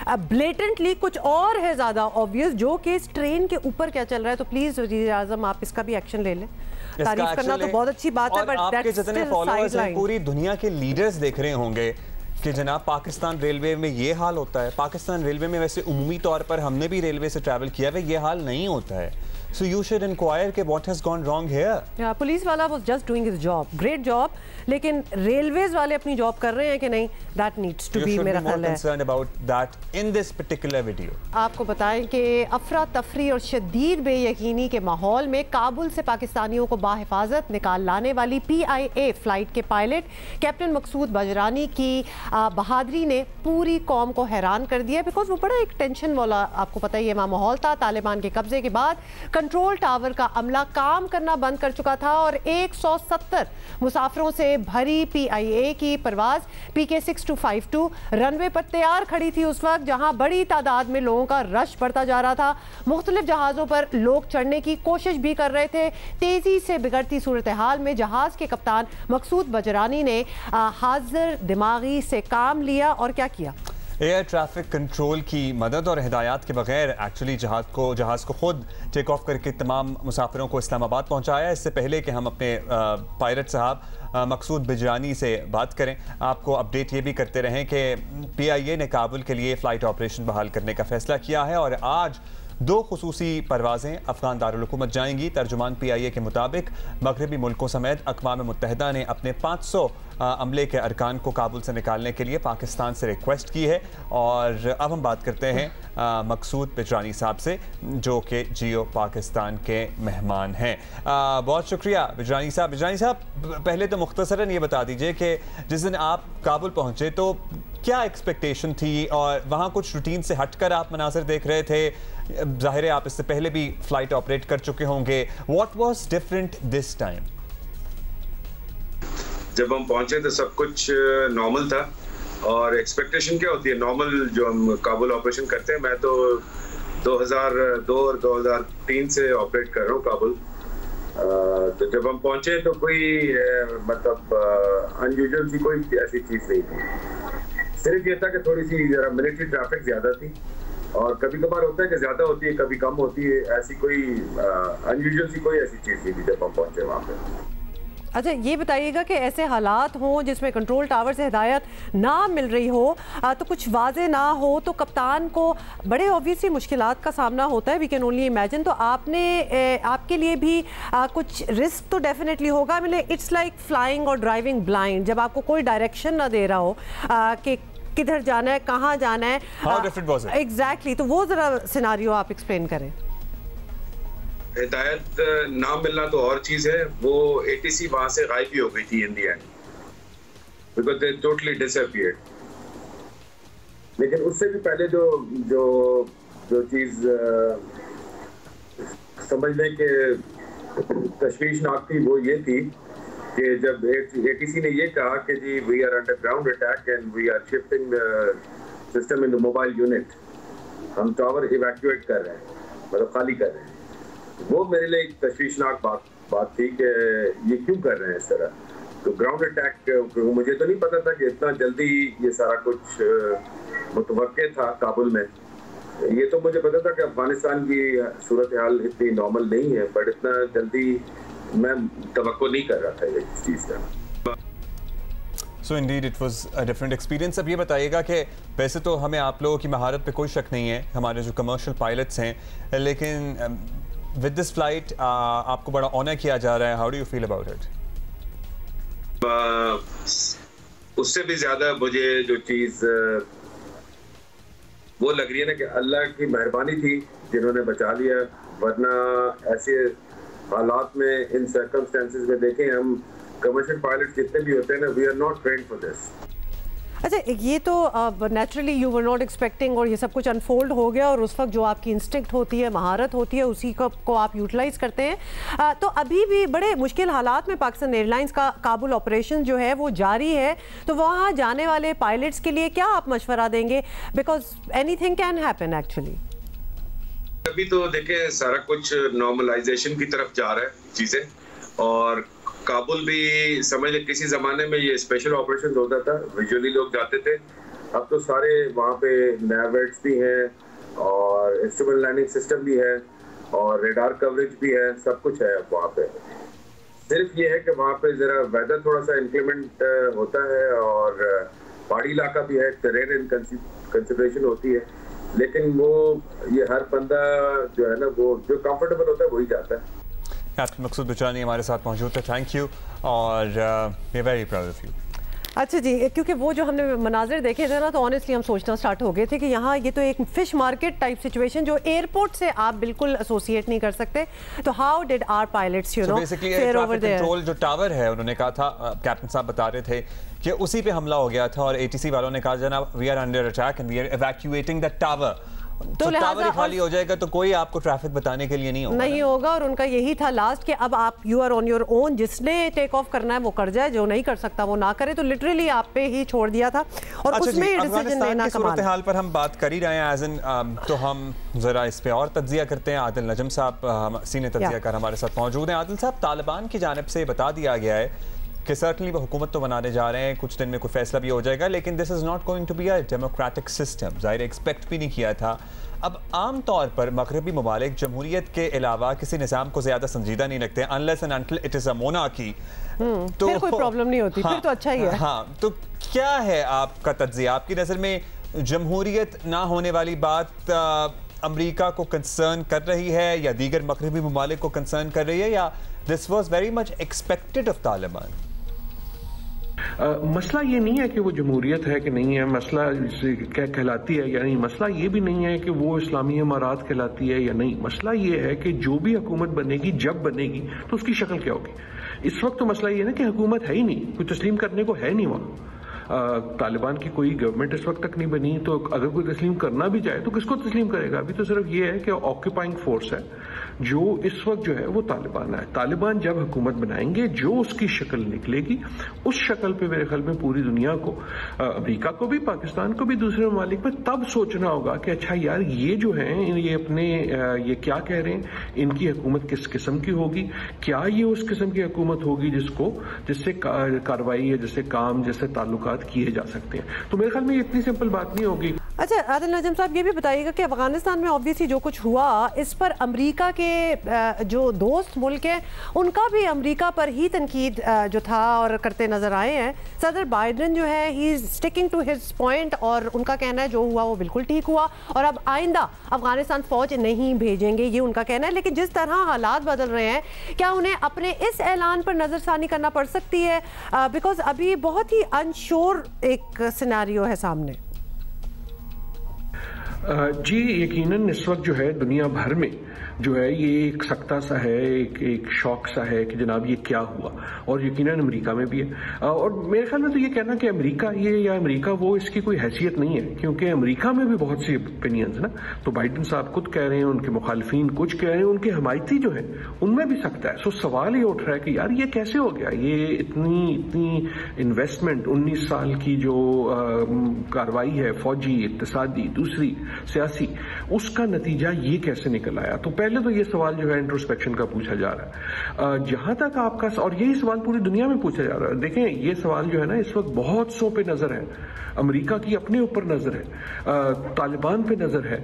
B: ब्लेटेंटली कुछ और है ज़्यादा ऑब्वियस, जो कि इस ट्रेन के ऊपर क्या चल रहा है। तो प्लीज़ वज़ीर आज़म आप इसका भी एक्शन ले लें। तारीफ करना तो बहुत अच्छी बात है, बट
A: आपके जितने फॉलोअर्स हैं पूरी दुनिया के लीडर्स देख रहे होंगे कि जनाब पाकिस्तान रेलवे में ये हाल होता है। पाकिस्तान रेलवे में वैसे उमूमी तौर पर हमने भी रेलवे से ट्रैवल किया है, ये हाल नहीं होता है। So you should inquire कि what has gone wrong here.
B: Police वाला was just doing his job, great job, लेकिन रेलवेज वाले अपनी जॉब कर रहे हैं कि नहीं, that needs to be मेरा ख्याल है।
A: You should be more concerned about that in this particular video.
B: आपको बताएं कि अफरा तफरी और शदीद बेयकीनी के माहौल में काबुल से पाकिस्तानियों को बाहिफाजत निकाल लाने वाली PIA फ्लाइट के पायलट कैप्टन मकसूद बजरानी की बहादुरी ने पूरी कौम को हैरान कर दिया, बिकॉज वो बड़ा एक टेंशन वाला आपको पता ही है माहौल था। तालिबान के कब्जे के बाद कंट्रोल टावर का अमला काम करना बंद कर चुका था और 170 मुसाफिरों से भरी PIA की परवाज PK6252 रनवे पर तैयार खड़ी थी उस वक्त, जहां बड़ी तादाद में लोगों का रश बढ़ता जा रहा था। मुख्तलिफ जहाज़ों पर लोग चढ़ने की कोशिश भी कर रहे थे। तेजी से बिगड़ती सूरत हाल में जहाज़ के कप्तान मकसूद बजरानी ने हाजिर दिमागी से काम लिया और क्या किया।
A: एयर ट्रैफिक कंट्रोल की मदद और हिदायत के बगैर एक्चुअली जहाज़ को खुद टेक ऑफ करके तमाम मुसाफिरों को इस्लामाबाद पहुंचाया। इससे पहले कि हम अपने पायलट साहब मकसूद बजरानी से बात करें, आपको अपडेट ये भी करते रहें कि PIA ने काबुल के लिए फ़्लाइट ऑपरेशन बहाल करने का फ़ैसला किया है और आज 2 खुसूसी परवाज़ें अफ़गान दारुल हुकूमत जाएंगी। तर्जुमान PIA के मुताबिक मगरबी मुल्कों समेत अक़वाम मुत्तहिदा ने अपने 500 अमले के अरकान को काबुल से निकालने के लिए पाकिस्तान से रिक्वेस्ट की है। और अब हम बात करते हैं मकसूद बजरानी साहब से, जो कि जियो पाकिस्तान के मेहमान हैं। बहुत शुक्रिया बजरानी साहब। बजरानी साहब, पहले तो मुख्तसरन ये बता दीजिए कि जिस दिन आप काबुल पहुँचे तो क्या एक्सपेक्टेशन थी और वहाँ कुछ रूटीन से हटकर आप मनाज़र देख रहे थे? जाहिर है आप इससे पहले भी फ़्लाइट ऑपरेट कर चुके होंगे। What was different this time?
F: जब हम पहुंचे तो सब कुछ नॉर्मल था और एक्सपेक्टेशन क्या होती है नॉर्मल जो हम काबुल ऑपरेशन करते हैं। मैं तो 2002 और 2003 से ऑपरेट कर रहा हूँ काबुल। तो जब हम पहुंचे तो कोई मतलब अनयूजुअल सी कोई ऐसी चीज़ नहीं थी। सिर्फ ये था कि थोड़ी सी जरा मिलिट्री ट्रैफिक ज़्यादा थी और कभी कभार होता है कि ज़्यादा होती है, कभी कम होती है। ऐसी कोई अनयूजुअल सी कोई ऐसी चीज़ नहीं थी जब हम पहुंचे वहाँ पे।
B: अच्छा, ये बताइएगा कि ऐसे हालात हों जिसमें कंट्रोल टावर से हिदायत ना मिल रही हो, तो कुछ वाजे ना हो, तो कप्तान को बड़े ऑब्वियसली मुश्किलात का सामना होता है, वी कैन ओनली इमेजिन। तो आपके लिए भी कुछ रिस्क तो डेफिनेटली होगा। मिले इट्स लाइक फ्लाइंग और ड्राइविंग ब्लाइंड, जब आपको कोई डायरेक्शन ना दे रहा हो कि किधर जाना है, कहाँ जाना है। एग्जैक्टली, तो वो ज़रा सिनारियो आप एक्सप्लेन करें।
F: हिदायत ना मिलना तो और चीज़ है, वो ATC वहाँ से गायब ही हो गई थी in the end, because they totally disappeared. लेकिन उससे भी पहले जो चीज़ समझने के तशवीशनाक थी वो ये थी कि जब ATC ने ये कहा कि जी we are underground attack and we are shifting the system in the mobile unit, हम टावर इवैक्यूएट कर रहे हैं, मतलब खाली कर रहे हैं। वो मेरे लिए एक तशवीशनाक बात थी कि ये क्यों कर रहे हैं इस तरह। तो ग्राउंड अटैक मुझे तो नहीं पता था कि इतना जल्दी ये सारा कुछ मुतवक्के था काबुल में। ये तो मुझे पता था कि अफगानिस्तान की सूरत हाल इतनी नॉर्मल नहीं है, बट इतना जल्दी मैं तवक्को नहीं कर रहा था ये चीज़ का।
A: So indeed it was a different experience. अब ये बताइएगा कि वैसे तो हमें आप लोगों की महारत पे कोई शक नहीं है, हमारे जो कमर्शियल पायलट्स हैं, लेकिन विद दिस फ्लाइट आपको बड़ा ऑनर किया जा रहा है। How do you feel about it?
F: उससे भी ज्यादा मुझे जो चीज वो लग रही है ना कि अल्लाह की मेहरबानी थी जिन्होंने बचा लिया, वरना ऐसे हालात में, इन सर्कमस्टेंसेस में देखें हम कमर्शियल पायलट जितने भी होते हैं ना, we are not trained for this.
B: अच्छा, ये तो naturally you were not expecting और ये सब कुछ अनफोल्ड हो गया और उस वक्त जो आपकी इंस्टिंक्ट होती है, महारत होती है, उसी को आप यूटिलाइज करते हैं। तो अभी भी बड़े मुश्किल हालात में पाकिस्तान एयरलाइंस का काबुल ऑपरेशन जो है वो जारी है, तो वहाँ जाने वाले पायलट्स के लिए क्या आप मशवरा देंगे? Because anything can happen actually.
F: अभी तो देखें सारा कुछ नॉर्मलाइजेशन की तरफ जा रहा है चीजें, और काबुल भी समझ ले किसी जमाने में ये स्पेशल ऑपरेशन होता था, विजुअली लोग जाते थे, अब तो सारे वहाँ पे नेविगेट्स भी हैं और इंस्ट्रूमेंट लैंडिंग सिस्टम भी है और रेडार कवरेज भी है, सब कुछ है अब वहाँ पे। सिर्फ ये है कि वहाँ पे जरा वेदर थोड़ा सा इंक्रीमेंट होता है और पहाड़ी इलाका भी है, टेरेन इन कंसिडरेशन होती है, लेकिन वो ये हर बंदा जो है ना वो जो कंफर्टेबल होता है वही जाता है।
A: कैप्टन मकसूद बुचानी हमारे साथ मौजूद थे, थैंक यू और we are very proud of you.
B: अच्छा जी, क्योंकि वो जो हमने मनाजिर देखे थे ना, तो ऑनेस्टली हम सोचना स्टार्ट हो गए थे कि यहाँ ये तो एक फिश मार्केट टाइप सिचुएशन जो एयरपोर्ट से आप बिल्कुल एसोसिएट नहीं कर सकते। तो how did our pilots you know fare over there?
A: Control जो टावर है, उन्होंने कहा था, कैप्टन साहब बता रहे थे कि उसी पे हमला हो गया था और एटीसी वालों ने कहा जनाब we are under attack and we are evacuating the tower. तो टावर खाली हो जाएगा तो कोई आपको ट्रैफिक बताने के लिए नहीं होगा
B: और उनका यही था लास्ट कि अब आप you are on your own, जिसने टेक ऑफ करना है वो कर जाए, जो नहीं कर सकता वो ना करे। तो लिटरली आप पे ही छोड़ दिया था और उसमें डिसीजन लेना कमाल।
A: हाल पर हम बात कर ही रहे हैं एज इन, तो हम जरा इस पे और तज्जिया करते हैं। आदिल नजम साहब सीनियर तज्जियाकार हमारे साथ मौजूद हैं। आदिल साहब, तालिबान की जानिब से बता दिया गया है कि सर्टनली वो हुकूमत तो बनाने जा रहे हैं, कुछ दिन में कोई फैसला भी हो जाएगा, लेकिन this is not going to be a democratic system. ज़ाहिर एक्सपेक्ट भी नहीं किया था। अब आम तौर पर मगरबी ममालिक जमहूरियत के अलावा किसी निज़ाम को ज़्यादा संजीदा नहीं रखते, unless and until it is a monarchy.
B: तो फिर कोई प्रॉब्लम नहीं होती, फिर तो अच्छा ही है।
A: हाँ, तो क्या है आपका तज्जिया? आपकी नज़र में जमहूरियत ना होने वाली बात अमरीका को कंसर्न कर रही है या दीगर मगरबी ममालिक को कंसर्न कर रही है, या this was very much expected of Taliban?
G: मसला ये नहीं है कि वो जमहूरियत है कि नहीं है, मसला क्या कहलाती है या नहीं, मसला ये भी नहीं है कि वो इस्लामी इमारात कहलाती है या नहीं। मसला ये है कि जो भी हुकूमत बनेगी, जब बनेगी, तो उसकी शक्ल क्या होगी। इस वक्त तो मसला ये है ना कि हुकूमत है ही नहीं, कोई तस्लीम करने को है नहीं वहाँ। तालिबान की कोई गवर्नमेंट इस वक्त तक नहीं बनी, तो अगर कोई तस्लीम करना भी जाए तो किसको तस्लीम करेगा? अभी तो सिर्फ ये है कि ऑक्यूपाइंग फोर्स है जो इस वक्त जो है वो तालिबान है। तालिबान जब हुकूमत बनाएंगे, जो उसकी शक्ल निकलेगी, उस शक्ल पे मेरे ख्याल में पूरी दुनिया को, अमेरिका को भी, पाकिस्तान को भी, दूसरे ममालिक में तब सोचना होगा कि अच्छा यार ये जो है ये अपने ये क्या कह रहे हैं, इनकी हुकूमत किस किस्म की होगी, क्या ये उस किस्म की हुकूमत होगी जिससे कार्रवाई या जिससे काम, जिससे ताल्लुकात किए जा सकते हैं। तो मेरे ख्याल में इतनी सिंपल बात नहीं होगी।
B: अच्छा आदिल नजम साहब, ये भी बताइएगा कि अफगानिस्तान में ऑब्वियसली जो कुछ हुआ, इस पर अमेरिका के जो दोस्त मुल्क हैं उनका भी अमेरिका पर ही तनकीद जो था और करते नजर आए हैं। सदर बाइडेन जो है ही is sticking to his point और उनका कहना है जो हुआ वो बिल्कुल ठीक हुआ और अब आइंदा अफगानिस्तान फौज नहीं भेजेंगे, ये उनका कहना है। लेकिन जिस तरह हालात बदल रहे हैं, क्या उन्हें अपने इस ऐलान पर नजरसानी करना पड़ सकती है? बिकॉज अभी बहुत ही अनश्योर एक सिनेरियो है सामने।
G: जी यकीनन इस वक्त जो है दुनिया भर में जो है ये एक सख्ता सा है, एक शौक सा है कि जनाब ये क्या हुआ, और यकीनन अमेरिका में भी है। और मेरे ख्याल में तो ये कहना कि अमेरिका ये या अमेरिका वो, इसकी कोई हैसियत नहीं है, क्योंकि अमेरिका में भी बहुत सी ओपिनियंस ना। तो बाइडेन साहब खुद कह रहे हैं, उनके मुखालफिन कुछ कह रहे हैं, उनके हमायती जो है उनमें भी सख्ता है। सो सवाल ये उठ रहा है कि यार ये कैसे हो गया, ये इतनी इन्वेस्टमेंट, 19 साल की जो कार्रवाई है फौजी, इक्तिसादी, दूसरी सियासी, उसका नतीजा ये कैसे निकल आया। तो पहले तो ये सवाल जो है इंट्रोस्पेक्शन का पूछा जा रहा है। जहां तक आपका, और यही सवाल पूरी दुनिया में पूछा जा रहा है। देखें ये सवाल जो है ना इस वक्त बहुत सौ पे नजर है, अमेरिका की अपने ऊपर नजर है, तालिबान पे नजर है,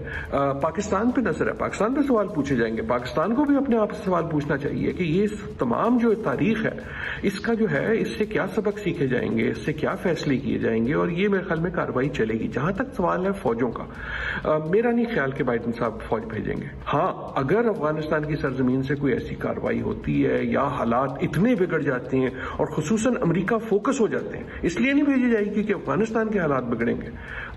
G: पाकिस्तान पे नजर है, पाकिस्तान पे सवाल पूछे जाएंगे। पाकिस्तान को भी अपने आप से सवाल पूछना चाहिए कि ये तमाम जो तारीख है इसका जो है, इससे क्या सबक सीखे जाएंगे, इससे क्या फैसले किए जाएंगे, और ये मेरे ख्याल में कार्रवाई चलेगी। जहां तक सवाल है फौजों का, मेरा नहीं ख्याल कि बाइडेन साहब फौज भेजेंगे। हाँ, अगर अफगानिस्तान की सरजमीन से कोई ऐसी कार्रवाई होती है या हालात इतने बिगड़ जाते हैं और खुसूसन अमेरिका फोकस हो जाते हैं, इसलिए नहीं भेजी जाएगी कि अफगानिस्तान के हालात बिगड़ेंगे।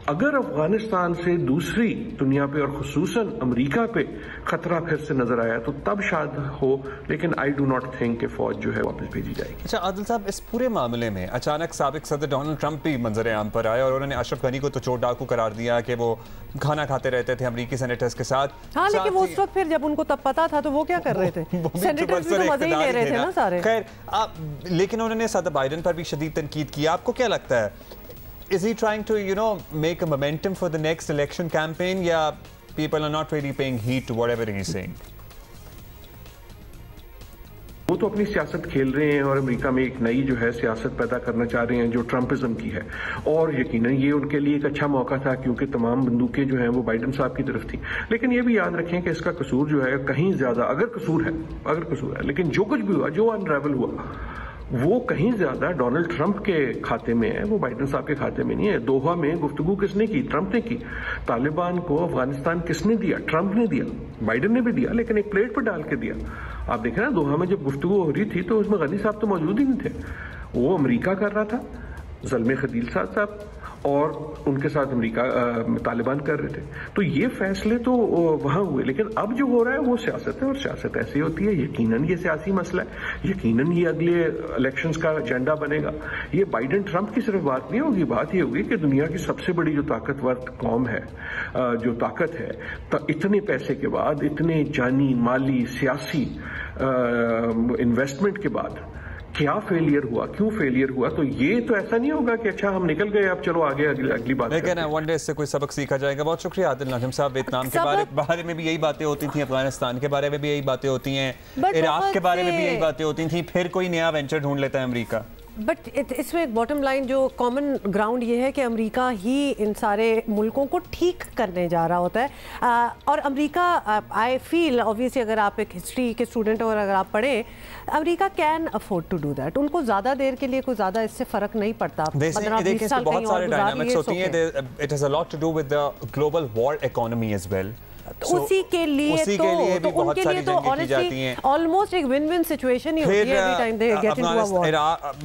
G: अगर अफगानिस्तान से दूसरी दुनिया पे और खुसूसन अमेरिका पे खतरा फिर से नजर आया तो तब शायद हो, लेकिन आई डू नॉट थिंक कि फौज जो है वापस भेजी जाएगी।
A: अच्छा आदिल साहब, इस पूरे मामले में अचानक साबिक सदर डोनाल्ड ट्रंप भी मंजर आम पर आए और उन्होंने अशरफ गनी को तो चोर डाकू करार दिया कि वो खाना खाते रहते थे अमेरिकी सेनेटर्स के साथ।
B: हाँ, लेकिन वो उस वक्त फिर जब उनको तब पता था तो वो क्या कर रहे थे? सेनेटर्स भी तो मजे ही ले रहे थे ना सारे।
A: खैर, लेकिन उन्होंने सदर बाइडेन पर भी शदीद तनकीद किया। आपको क्या लगता है, is he trying to make a momentum for the next election campaign, या people are not really paying heed to whatever he's saying?
G: वो तो अपनी सियासत खेल रहे हैं और अमेरिका में एक नई जो है सियासत पैदा करना चाह रहे हैं जो ट्रम्पिज्म की है, और यकीनन ये उनके लिए एक अच्छा मौका था क्योंकि तमाम बंदूकें जो हैं वो बाइडेन साहब की तरफ थी। लेकिन ये भी याद रखें कि इसका कसूर जो है कहीं ज्यादा, अगर कसूर है, लेकिन जो कुछ भी हुआ, जो अनरेवल हुआ, वो कहीं ज्यादा डोनाल्ड ट्रंप के खाते में है, वो बाइडेन साहब के खाते में नहीं है। दोहा में गुफ्तगू किसने की? ट्रंप ने की। तालिबान को अफगानिस्तान किसने दिया? ट्रंप ने दिया। बाइडेन ने भी दिया, लेकिन एक प्लेट पर डाल के दिया। आप देखें ना, दोहा में जब गुफ्तगू हो रही थी तो उसमें गनी साहब तो मौजूद ही नहीं थे, वो अमेरिका कर रहा था, ज़ल्मे खदील साहब और उनके साथ अमेरिका तालिबान कर रहे थे। तो ये फैसले तो वहाँ हुए, लेकिन अब जो हो रहा है वो सियासत है, और सियासत ऐसी होती है। यकीनन ये सियासी मसला है, यकीनन ये अगले इलेक्शंस का एजेंडा बनेगा। ये बाइडेन ट्रंप की सिर्फ बात नहीं होगी, बात ये होगी कि दुनिया की सबसे बड़ी जो ताकतवर कौम है, जो ताकत है, तो इतने पैसे के बाद, इतने जानी माली सियासी इन्वेस्टमेंट के बाद क्या फेलियर हुआ, क्यों फेलियर हुआ? तो ये तो ऐसा नहीं होगा कि अच्छा हम निकल गए, अब चलो आगे अगली बात।
A: लेकिन वन डे इससे कोई सबक सीखा जाएगा। बहुत शुक्रिया आदिल नजम साहब। वियतनाम के बारे में भी यही बातें होती थी, अफगानिस्तान के बारे में भी यही बातें होती हैं, इराक के बारे में भी यही बातें होती थी, फिर कोई नया वेंचर ढूंढ लेता है अमेरिका।
B: बट इसमें एक बॉटम लाइन जो कॉमन ग्राउंड ये है कि अमेरिका ही इन सारे मुल्कों को ठीक करने जा रहा होता है। और अमेरिका, आई फील ऑब्वियसली, अगर आप एक हिस्ट्री के स्टूडेंट हो और अगर आप पढ़ें, America can afford to do that. उनको ज़्यादा देर के लिए कोई ज़्यादा इससे फ़र्क नहीं पड़ता। 15-20 साल
A: बहुत सारे डायनामिक्स होती हैं। It has a lot to do with the global war economy as well.
B: उसी के लिए तो उनके लिए तो ऑनेस्टली ऑलमोस्ट एक विन विन सिचुएशन ही होती है every time they get into a war.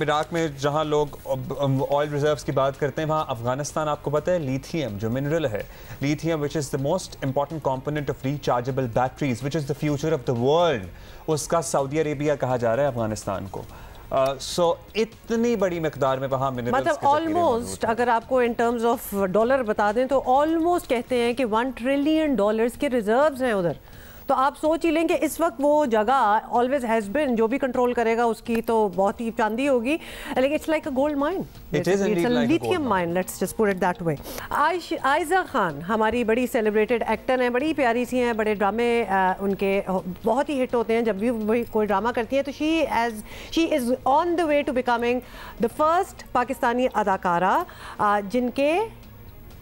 A: Iraq में जहां लोग ऑयल रिजर्व्स की बात करते हैं, वहां अफगानिस्तान, आपको पता है, लिथियम जो मिनरल है, lithium which is the most important component of rechargeable batteries which is the future of the world, उसका सऊदी अरेबिया कहा जा रहा है अफगानिस्तान को। इतनी बड़ी मिकदार में वहाँ मिनरल्स,
B: मतलब ऑलमोस्ट, अगर आपको इन टर्म्स ऑफ डॉलर बता दें तो ऑलमोस्ट कहते हैं कि $1 ट्रिलियन के रिजर्व्स हैं उधर। तो आप सोच ही लेंगे इस वक्त वो जगह ऑलवेज हैज बीन, जो भी कंट्रोल करेगा उसकी तो बहुत ही चांदी होगी, लेकिन it's like a gold mine, it's a lithium mine, let's just put it that way. Ayeza Khan हमारी बड़ी सेलिब्रेटेड एक्टर हैं, बड़ी प्यारी सी हैं, बड़े ड्रामे उनके बहुत ही हिट होते हैं जब भी वही कोई ड्रामा करती हैं। तो she is on the way to becoming the first Pakistani अदाकारा जिनके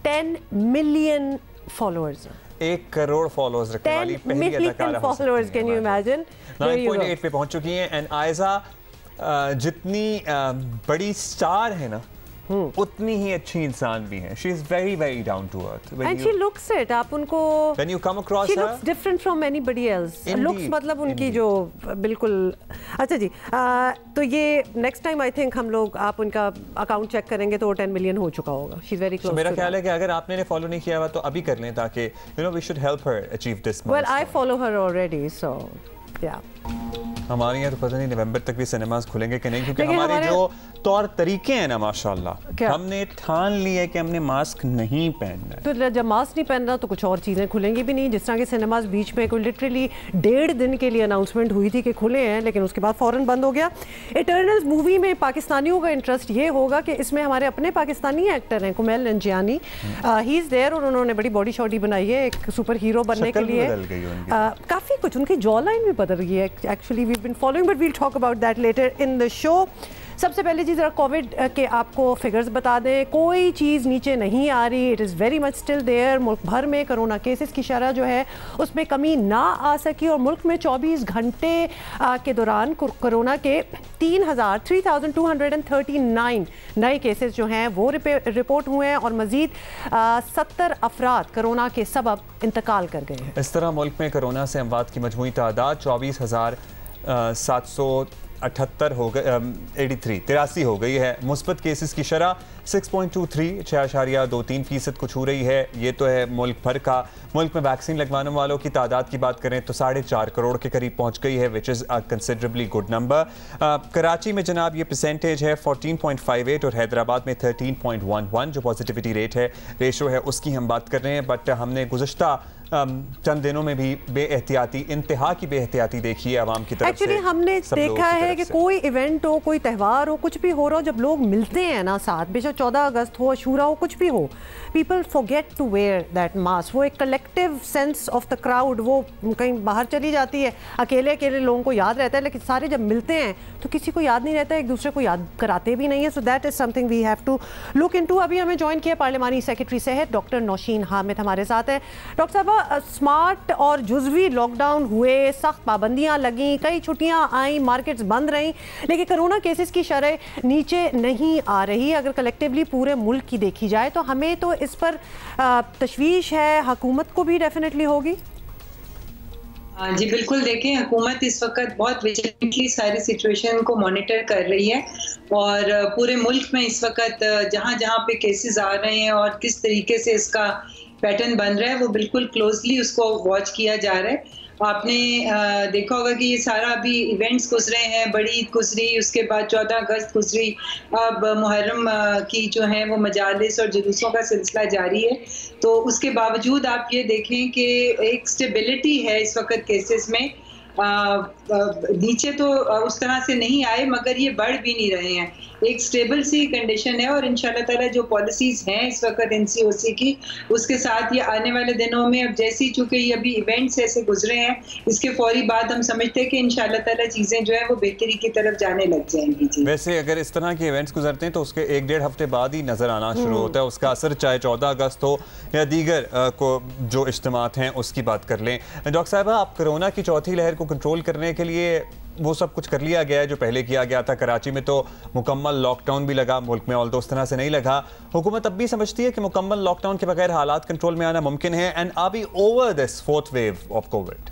B: 10 मिलियन फॉलोअर्स हैं।
A: 1 करोड़ फॉलोअर्स रखने वाली पहली अदाकारा
B: फॉलोअर्स, कैन यू इमेजिन?
A: 9.8 पे पहुंच चुकी हैं। एंड आयजा जितनी बड़ी स्टार है ना, उतनी ही अच्छी इंसान भी है। She is very very down to earth
B: and she looks it. आप उनको
A: when you come across
B: she looks different from anybody else. Looks मतलब उनकी जो बिल्कुल। अच्छा जी, तो ये नेक्स्ट टाइम आई थिंक हम लोग, आप उनका अकाउंट चेक करेंगे तो 10 मिलियन हो चुका होगा। She is very close.
A: मेरा ख्याल है कि अगर आपने फॉलो नहीं किया हुआ तो अभी कर लें, ताकि you know we should help her achieve this.
B: Well I follow her already, so yeah.
A: हमारे यहाँ तो पता नहीं नवंबर तक भी सिनेमाज खुलेंगे कि नहीं, क्योंकि हमारे जो तौर तरीके हैं ना, माशाल्लाह, हमने ठान लिया है कि हमने मास्क नहीं पहनना है।
B: तो जब मास्क नहीं पहनना तो कुछ और चीज़ें खुलेंगी भी नहीं। जिस तरह के सिनेमाज बीच में कोई लिटरली 1.5 दिन के लिए अनाउंसमेंट हुई थी कि खुले हैं, लेकिन उसके बाद फौरन बंद हो गया। इटर्नल्स मूवी में पाकिस्तानियों का इंटरेस्ट ये होगा कि इसमें हमारे अपने पाकिस्तानी एक्टर हैं, कुमैल नंजियानी, ही इज़ देयर, और उन्होंने बड़ी बॉडी शॉडी बनाई है एक सुपर हीरो बनने के लिए। काफ़ी कुछ, उनकी जॉ लाइन भी बदल गई है actually. We been following, but we'll talk about that later in the show. सबसे पहले जी ज़रा कोविड के आपको फिगर्स बता दें, कोई चीज़ नीचे नहीं आ रही, it is very much still there. मुल्क भर में कोरोना केसेस की शरह जो है उसमें कमी ना आ सकी और मुल्क में 24 घंटे के दौरान कोरोना के 3,239 नए केसेस जो हैं वो रिपोर्ट हुए हैं और मज़ीद 70 अफराद कोरोना के सबब इंतकाल कर गए हैं।
A: इस तरह मुल्क में कोरोना से अमवात की मजमूई तादाद 24,778 हो गई, 83 हो गई है। मुस्बत केसेस की शरह 6.23 6.23% को छू रही है। ये तो है मुल्क भर का। मुल्क में वैक्सीन लगवाने वालों की तादाद की बात करें तो 4.5 करोड़ के करीब पहुंच गई है, which is a considerably good number. Karachi में जनाब ये परसेंटेज है 14.58 और हैदराबाद में 13.11 जो पॉजिटिविटी रेट है, रेशो है, उसकी हम बात कर रहे हैं। बट हमने गुज़श्ता चंद दिनों में भी बेएहतियाती, इंतहा की बेएहतियाती देखी है आवाम की तरफ से।
B: एक्चुअली हमने देखा है कि कोई इवेंट हो, कोई त्यौहार हो, कुछ भी हो रहा हो, जब लोग मिलते हैं ना साथ, बेशक 14 अगस्त हो, अशूरा हो, कुछ भी हो, people forget to wear that mask. वो एक collective sense of the crowd वो कहीं बाहर चली जाती है। अकेले अकेले लोगों को याद रहता है, लेकिन सारे जब मिलते हैं तो किसी को याद नहीं रहता, एक दूसरे को याद कराते भी नहीं है। So that is something we have to look into. अभी हमें ज्वाइन किया पार्लिमानी सेक्रेटरी सेहत डॉक्टर नौशीन हामिद हमारे साथ हैं। डॉक्टर साहब, स्मार्ट और जुज़वी लॉकडाउन हुए, सख्त पाबंदियां लगी, कई छुट्टियां आई, मार्केट्स बंद रहीं, लेकिन कोरोना केसेस की शरह नीचे नहीं आ रही। अगर कलेक्टिवली पूरे मुल्क की देखी जाए तो हमें तो इस पर तशवीश है, हुकूमत को भी डेफिनेटली होगी।
H: जी बिल्कुल, देखें हुकूमत इस वक्त बहुत विजिलेंटली सारी सिचुएशन को मॉनिटर कर रही है और पूरे मुल्क में इस वक्त जहाँ जहाँ पे केसेस आ रहे हैं और किस तरीके से इसका पैटर्न बन रहा है वो बिल्कुल क्लोजली उसको वॉच किया जा रहा है। आपने देखा होगा कि ये सारा अभी इवेंट्स गुजरे हैं, बड़ी ईद गुजरी, उसके बाद 14 अगस्त गुजरी, अब मुहर्रम की जो है वो मजालिस और जुलूसों का सिलसिला जारी है। तो उसके बावजूद आप ये देखें कि एक स्टेबिलिटी है इस वक्त केसेस में। नीचे तो उस तरह से नहीं आए मगर ये बढ़ भी नहीं रहे हैं, एक स्टेबल सी कंडीशन है और इंशाल्लाह ताला जो पॉलिसीज हैं इस वक्त एनसीओसी की, उसके साथ ये आने वाले दिनों में अब जैसी चूंकि ये अभी इवेंट्स ऐसे गुजरे हैं, इसके फौरी बाद हम समझते हैं कि इंशाल्लाह ताला चीज़ें जो है वो बेहतरी की तरफ जाने लग जाएंगी। जी
A: वैसे अगर इस तरह के इवेंट्स गुजरते हैं तो उसके 1-1.5 हफ्ते बाद ही नजर आना शुरू होता है उसका असर, चाहे 14 अगस्त हो या दीगर को जो इज्तिमात हैं उसकी बात कर लें। डॉक्टर साहब, आप कोरोना की चौथी लहर को कंट्रोल करने के लिए वो सब कुछ कर लिया गया है जो पहले किया गया था। कराची में तो मुकम्मल लॉकडाउन भी लगा, मुल्क में ऑल उस तरह से नहीं लगा। हुकूमत अब भी समझती है कि मुकम्मल लॉकडाउन के बगैर हालात कंट्रोल में आना मुमकिन है, and are we over this fourth wave of Covid?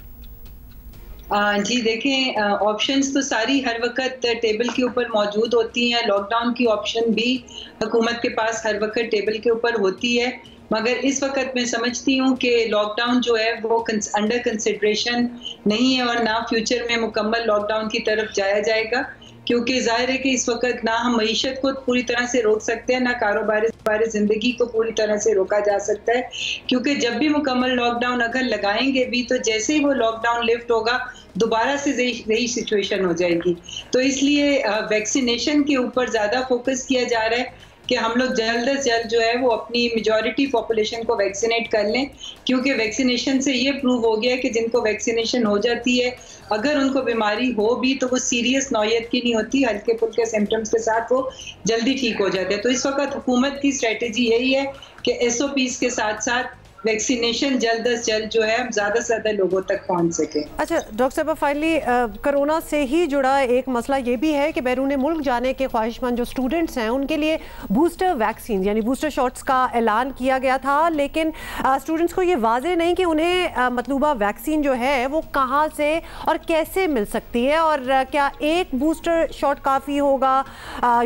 H: जी देखें, ऑप्शंस तो सारी हर वक्त टेबल के ऊपर मौजूद होती हैं। लॉकडाउन की ऑप्शन भी हुकूमत के पास हर वक्त टेबल के ऊपर होती है, मगर इस वक्त मैं समझती हूँ कि लॉकडाउन जो है वो अंडर कंसिडरेशन नहीं है और ना फ्यूचर में मुकम्मल लॉकडाउन की तरफ जाया जाएगा, क्योंकि जाहिर है कि इस वक्त ना हम मईशत को पूरी तरह से रोक सकते हैं, ना कारोबारी ज़िंदगी को पूरी तरह से रोका जा सकता है। क्योंकि जब भी मुकम्मल लॉकडाउन अगर लगाएंगे भी तो जैसे ही वो लॉकडाउन लिफ्ट होगा दोबारा से यही सिचुएशन हो जाएगी। तो इसलिए वैक्सीनेशन के ऊपर ज़्यादा फोकस किया जा रहा है कि हम लोग जल्द से जल्द जो है वो अपनी मेजॉरिटी पॉपुलेशन को वैक्सीनेट कर लें, क्योंकि वैक्सीनेशन से ये प्रूव हो गया कि जिनको वैक्सीनेशन हो जाती है अगर उनको बीमारी हो भी तो वो सीरियस नौयत की नहीं होती, हल्के फुल्के सिम्टम्स के साथ वो जल्दी ठीक हो जाते हैं। तो इस वक्त हुकूमत की स्ट्रेटेजी यही है कि SOPs के साथ साथ वैक्सीनेशन जल्द से जल्द जो है ज़्यादा से ज़्यादा लोगों तक पहुंच सके।
B: अच्छा डॉक्टर साहब, फाइनली कोरोना से ही जुड़ा एक मसला ये भी है कि बैरून मुल्क जाने के ख्वाहिशमंद जो स्टूडेंट्स हैं उनके लिए बूस्टर वैक्सीन यानी बूस्टर शॉट्स का ऐलान किया गया था, लेकिन स्टूडेंट्स को ये वाज़ेह नहीं कि उन्हें मतलूबा वैक्सीन जो है वो कहाँ से और कैसे मिल सकती है, और क्या एक बूस्टर शॉट काफ़ी होगा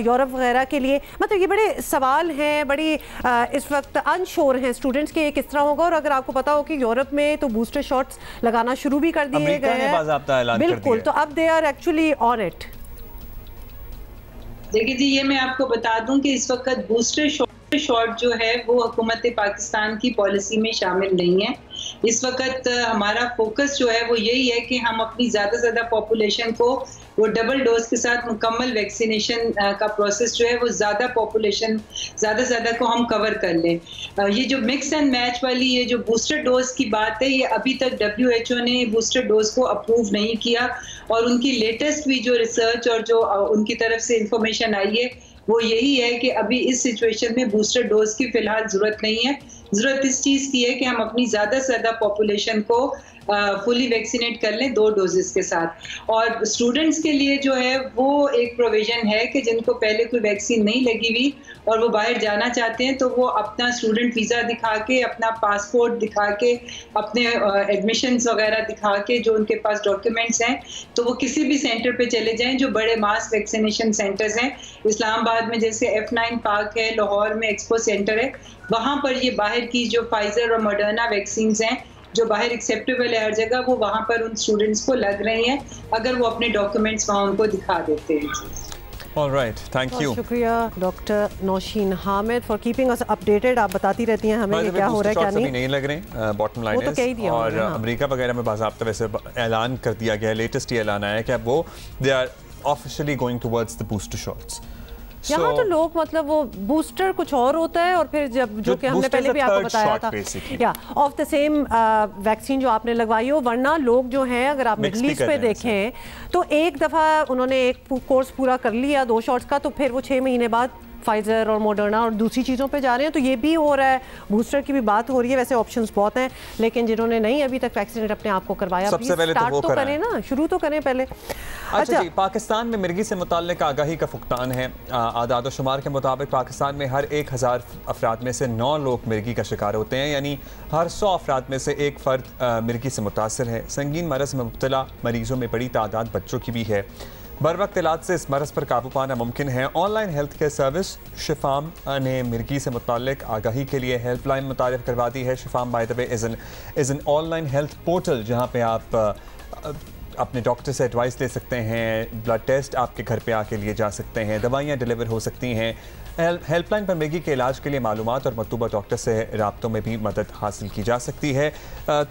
B: यूरोप वगैरह के लिए। मतलब ये बड़े सवाल हैं, बड़ी इस वक्त अनश्योर हैं स्टूडेंट्स के किस तरह होगा। और अगर आपको पता हो कि यूरोप में तो बूस्टर शॉट्स लगाना शुरू भी कर दिए गए हैं, बिल्कुल, तो अब they are actually on it.
H: देखिए जी, ये मैं आपको बता दूं कि इस वक्त बूस्टर शॉट शॉट जो है वो हुकूमत पाकिस्तान की पॉलिसी में शामिल नहीं है। इस वक्त हमारा फोकस जो है वो यही है कि हम अपनी ज़्यादा से ज़्यादा पॉपुलेशन को वो डबल डोज के साथ मुकम्मल वैक्सीनेशन का प्रोसेस जो है वो ज़्यादा पॉपुलेशन ज़्यादा से ज़्यादा को हम कवर कर लें। ये जो मिक्स एंड मैच वाली ये जो बूस्टर डोज की बात है, ये अभी तक WHO ने बूस्टर डोज को अप्रूव नहीं किया और उनकी लेटेस्ट भी जो रिसर्च और जो उनकी तरफ से इंफॉर्मेशन आई है वो यही है कि अभी इस सिचुएशन में बूस्टर डोज की फिलहाल ज़रूरत नहीं है। ज़रूरत इस चीज़ की है कि हम अपनी ज़्यादा से ज़्यादा पॉपुलेशन को फुली वैक्सीनेट कर लें 2 डोजेस के साथ। और स्टूडेंट्स के लिए जो है वो एक प्रोविज़न है कि जिनको पहले कोई वैक्सीन नहीं लगी हुई और वो बाहर जाना चाहते हैं तो वो अपना स्टूडेंट वीज़ा दिखा के, अपना पासपोर्ट दिखा के, अपने एडमिशन्स वगैरह दिखा के, जो उनके पास डॉक्यूमेंट्स हैं, तो वो किसी भी सेंटर पे चले जाएं जो बड़े मास वैक्सीनेशन सेंटर्स हैं। इस्लामाबाद में जैसे F9 पार्क है, लाहौर में एक्सपो सेंटर है, वहाँ पर ये बाहर की जो फाइजर और मॉडर्ना वैक्सीन हैं जो बाहर एक्सेप्टेबल है हर जगह, वो वहाँ पर उन स्टूडेंट्स को लग रही हैं अगर वो अपने डॉक्यूमेंट्स वहाँ उनको दिखा देते हैं।
A: All right, thank you.
B: शुक्रिया doctor Nausheen Hamid for keeping us updated. आप बताती रहती हैं हमें कि क्या हो रहा है क्या नहीं
A: लग रहे। बॉटम लाइन है और अमेरिका वगैरह में बाज़ाब्ता वैसे ऐलान कर दिया गया है, लेटेस्ट ये ऐलान आया है कि अब वो they are officially going towards the booster shots.
B: यहाँ तो लोग मतलब वो बूस्टर कुछ और होता है और फिर जब जो कि हमने पहले भी आपको बताया था या ऑफ द सेम वैक्सीन जो आपने लगवाई हो, वरना लोग जो हैं अगर आप मिडल ईस्ट पे देखें तो एक दफ़ा उन्होंने एक कोर्स पूरा कर लिया 2 शॉट्स का, तो फिर वो 6 महीने बाद फाइजर और मॉडर्ना और दूसरी चीज़ों पे जा रहे हैं। तो ये भी हो रहा है, बूस्टर की भी बात हो रही है। वैसे ऑप्शंस बहुत हैं, लेकिन जिन्होंने नहीं अभी तक वैक्सीनेट अपने आप को करवाया,
A: सबसे पहले
B: स्टार्ट तो करें ना, शुरू तो करें पहले।
A: अच्छा जी, पाकिस्तान में मिर्गी से मुताल्लिक आगाही का फुकतान है। आदाद शुमार के मुताबिक पाकिस्तान में हर 1000 अफराद में से 9 लोग मिर्गी का शिकार होते हैं, यानी हर 100 अफराद में से एक फ़र्द मिर्गी से मुतासर है। संगीन मरज़ में मुब्तला मरीजों में बड़ी तादाद बच्चों की भी है। बर वक्त इलाज से इस मरज़ पर काबू पाना मुमकिन है। ऑनलाइन हेल्थ केयर सर्विस शिफाम ने मिर्गी से मुताल्लिक आगाही के लिए हेल्पलाइन मुतारिफ करवा दी है। शिफाम by the way is an online health portal जहाँ पे आप अपने डॉक्टर से एडवाइस ले सकते हैं, ब्लड टेस्ट आपके घर पे आके लिए जा सकते हैं, दवाइयाँ डिलीवर हो सकती हैं। हेल्पलाइन पर मिर्गी के इलाज के लिए मालूमात और मतलूबा डॉक्टर से राब्तों में भी मदद हासिल की जा सकती है।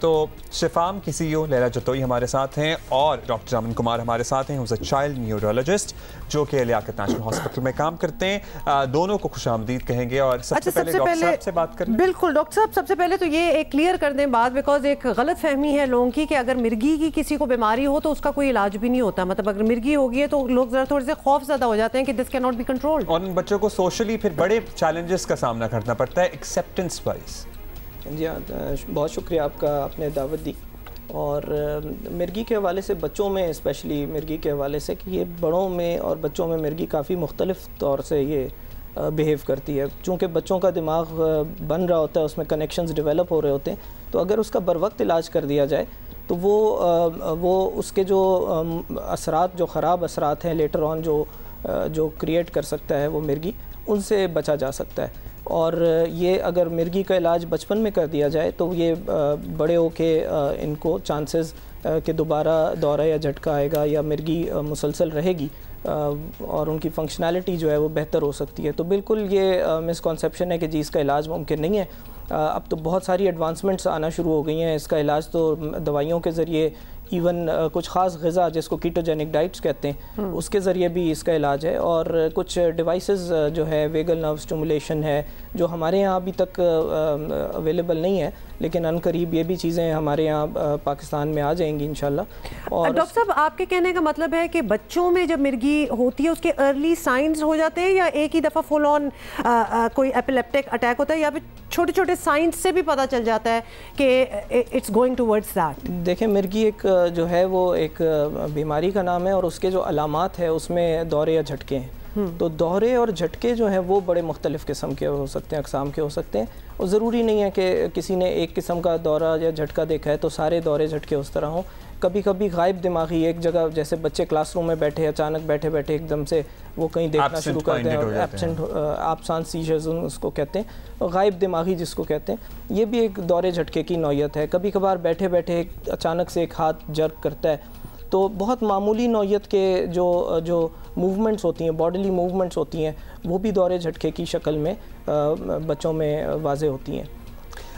A: तो शिफाम की CEO लैला जतोई हमारे साथ हैं और डॉक्टर अमन कुमार हमारे साथ हैं, चाइल्ड न्यूरोलॉजिस्ट जो कि लियाकत नेशनल हॉस्पिटल में काम करते हैं। दोनों को खुशामदीद कहेंगे और सबसे पहले डॉक्टर साहब से बात करें।
B: बिल्कुल डॉक्टर साहब, सबसे पहले तो ये एक क्लियर कर दें बात, बिकॉज एक गलत फहमी है लोगों की कि अगर मिर्गी की किसी को बीमारी हो तो उसका कोई इलाज भी नहीं होता। मतलब अगर मिर्गी होगी है तो लोग जरा थोड़े से खौफज़दा हो जाते हैं कि this can not be controlled, और
A: उन बच्चों को सोशली फिर बड़े चैलेंजेस का सामना करना पड़ता है एक्सेप्टेंस वाइज।
I: जी हाँ, बहुत शुक्रिया आपका, आपने दावत दी। और मिर्गी के हवाले से बच्चों में, स्पेशली मिर्गी के हवाले से कि ये बड़ों में और बच्चों में मिर्गी काफ़ी मुख्तलिफ तौर से ये बिहेव करती है। चूँकि बच्चों का दिमाग बन रहा होता है, उसमें कनेक्शंस डेवलप हो रहे होते हैं, तो अगर उसका बर वक्त इलाज कर दिया जाए तो वो उसके जो असरात, जो ख़राब असरात हैं लेटर ऑन जो क्रिएट कर सकता है वो मिर्गी, उनसे बचा जा सकता है। और ये अगर मिर्गी का इलाज बचपन में कर दिया जाए तो ये बड़े होके इनको चांसेस कि दोबारा दौरा या झटका आएगा या मिर्गी मुसलसल रहेगी और उनकी फंक्शनैलिटी जो है वो बेहतर हो सकती है। तो बिल्कुल ये मिसकॉन्सेप्शन है कि जी इसका इलाज मुमकिन नहीं है। अब तो बहुत सारी एडवांसमेंट्स आना शुरू हो गई हैं। इसका इलाज तो दवाइयों के ज़रिए, इवन कुछ ख़ास ग़िज़ा जिसको कीटोजेनिक डाइट्स कहते हैं उसके ज़रिए भी इसका इलाज है। और कुछ डिवाइसेस जो है, वेगल नर्व स्टिमुलेशन है, जो हमारे यहाँ अभी तक अवेलेबल नहीं है, लेकिन अनकरीब ये भी चीज़ें हमारे यहाँ पाकिस्तान में आ जाएंगी इंशाल्लाह। और
B: डॉक्टर साहब, आपके कहने का मतलब है कि बच्चों में जब मिर्गी होती है उसके अर्ली साइंस हो जाते हैं, या एक ही दफ़ा फुल ऑन कोई एपिलेप्टिक अटैक होता है, या फिर छोटे छोटे साइंस से भी पता चल जाता है कि इट्स गोइंग टुवर्ड्स दैट?
I: देखें, मिर्गी एक जो है वो एक बीमारी का नाम है और उसके जो अलामात है उसमें दौरे या झटके हैं। तो दौरे और झटके जो हैं वो बड़े मुख्तलिफ़ किस्म के हो सकते हैं, अक़साम के हो सकते हैं। और ज़रूरी नहीं है कि किसी ने एक किस्म का दौरा या झटका देखा है तो सारे दौरे झटके उस तरह हों। कभी कभी गायब दिमागी एक जगह, जैसे बच्चे क्लासरूम में बैठे, अचानक बैठे बैठे एकदम से वो कहीं देखना शुरू करते हैं, एब्सेंट सीजर्स उसको कहते हैं, गायब दिमागी जिसको कहते हैं, ये भी एक दौरे झटके की नौयत है। कभी कभार बैठे बैठे अचानक से एक हाथ जर्क करता है तो बहुत मामूली नौयत के जो मूवमेंट्स होती हैं, बॉडीली मूवमेंट्स होती हैं, वो भी दौरे झटके की शक्ल में बच्चों में वाज़े होती हैं।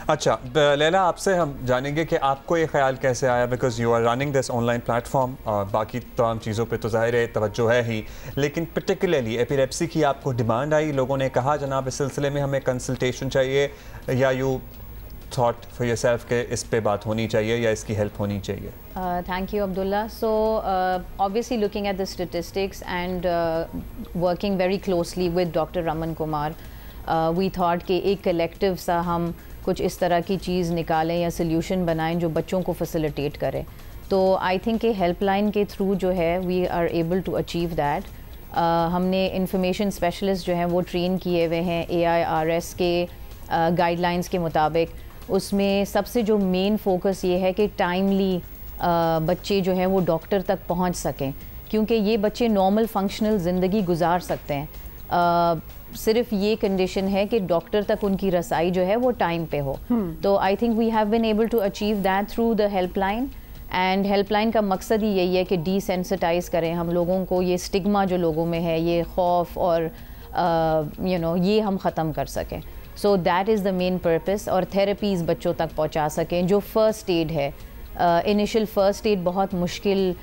A: अच्छा लैला, आपसे हम जानेंगे कि आपको ये ख्याल कैसे आया, because you are running this online platform, और बाकी तमाम चीज़ों पे तो ज़ाहिर है तवज्जो है ही, लेकिन पर्टिकुलरली एपिलेप्सी की आपको डिमांड आई, लोगों ने कहा जनाब इस सिलसिले में हमें कंसल्टेशन चाहिए, या यू थॉट फॉर योरसेल्फ के इस पे बात होनी चाहिए या इसकी हेल्प होनी चाहिए?
J: Thank you, Abdullah. So, obviously looking at the statistics and working very closely with Dr. Raman Kumar, we thought कि एक collective सा हम कुछ इस तरह की चीज़ निकालें या solution बनाएं जो बच्चों को facilitate करे। तो I think कि helpline के through जो है we are able to achieve that. हमने information specialist जो हैं वो train किए हुए हैं AIRS के guidelines के मुताबिक। उसमें सबसे जो मेन फोकस ये है कि टाइमली बच्चे जो हैं वो डॉक्टर तक पहुंच सकें, क्योंकि ये बच्चे नॉर्मल फंक्शनल ज़िंदगी गुजार सकते हैं, सिर्फ ये कंडीशन है कि डॉक्टर तक उनकी रसाई जो है वो टाइम पे हो। तो I think we have been able to achieve that through the helpline, and helpline का मकसद ही यही है कि डीसेंसिटाइज करें हम लोगों को, ये स्टिग्मा जो लोगों में है, ये खौफ और ये हम ख़त्म कर सकें। सो that is the main purpose, और थेरेपीज़ बच्चों तक पहुंचा सकें। जो फ़र्स्ट एड है, इनिशियल फ़र्स्ट एड बहुत मुश्किल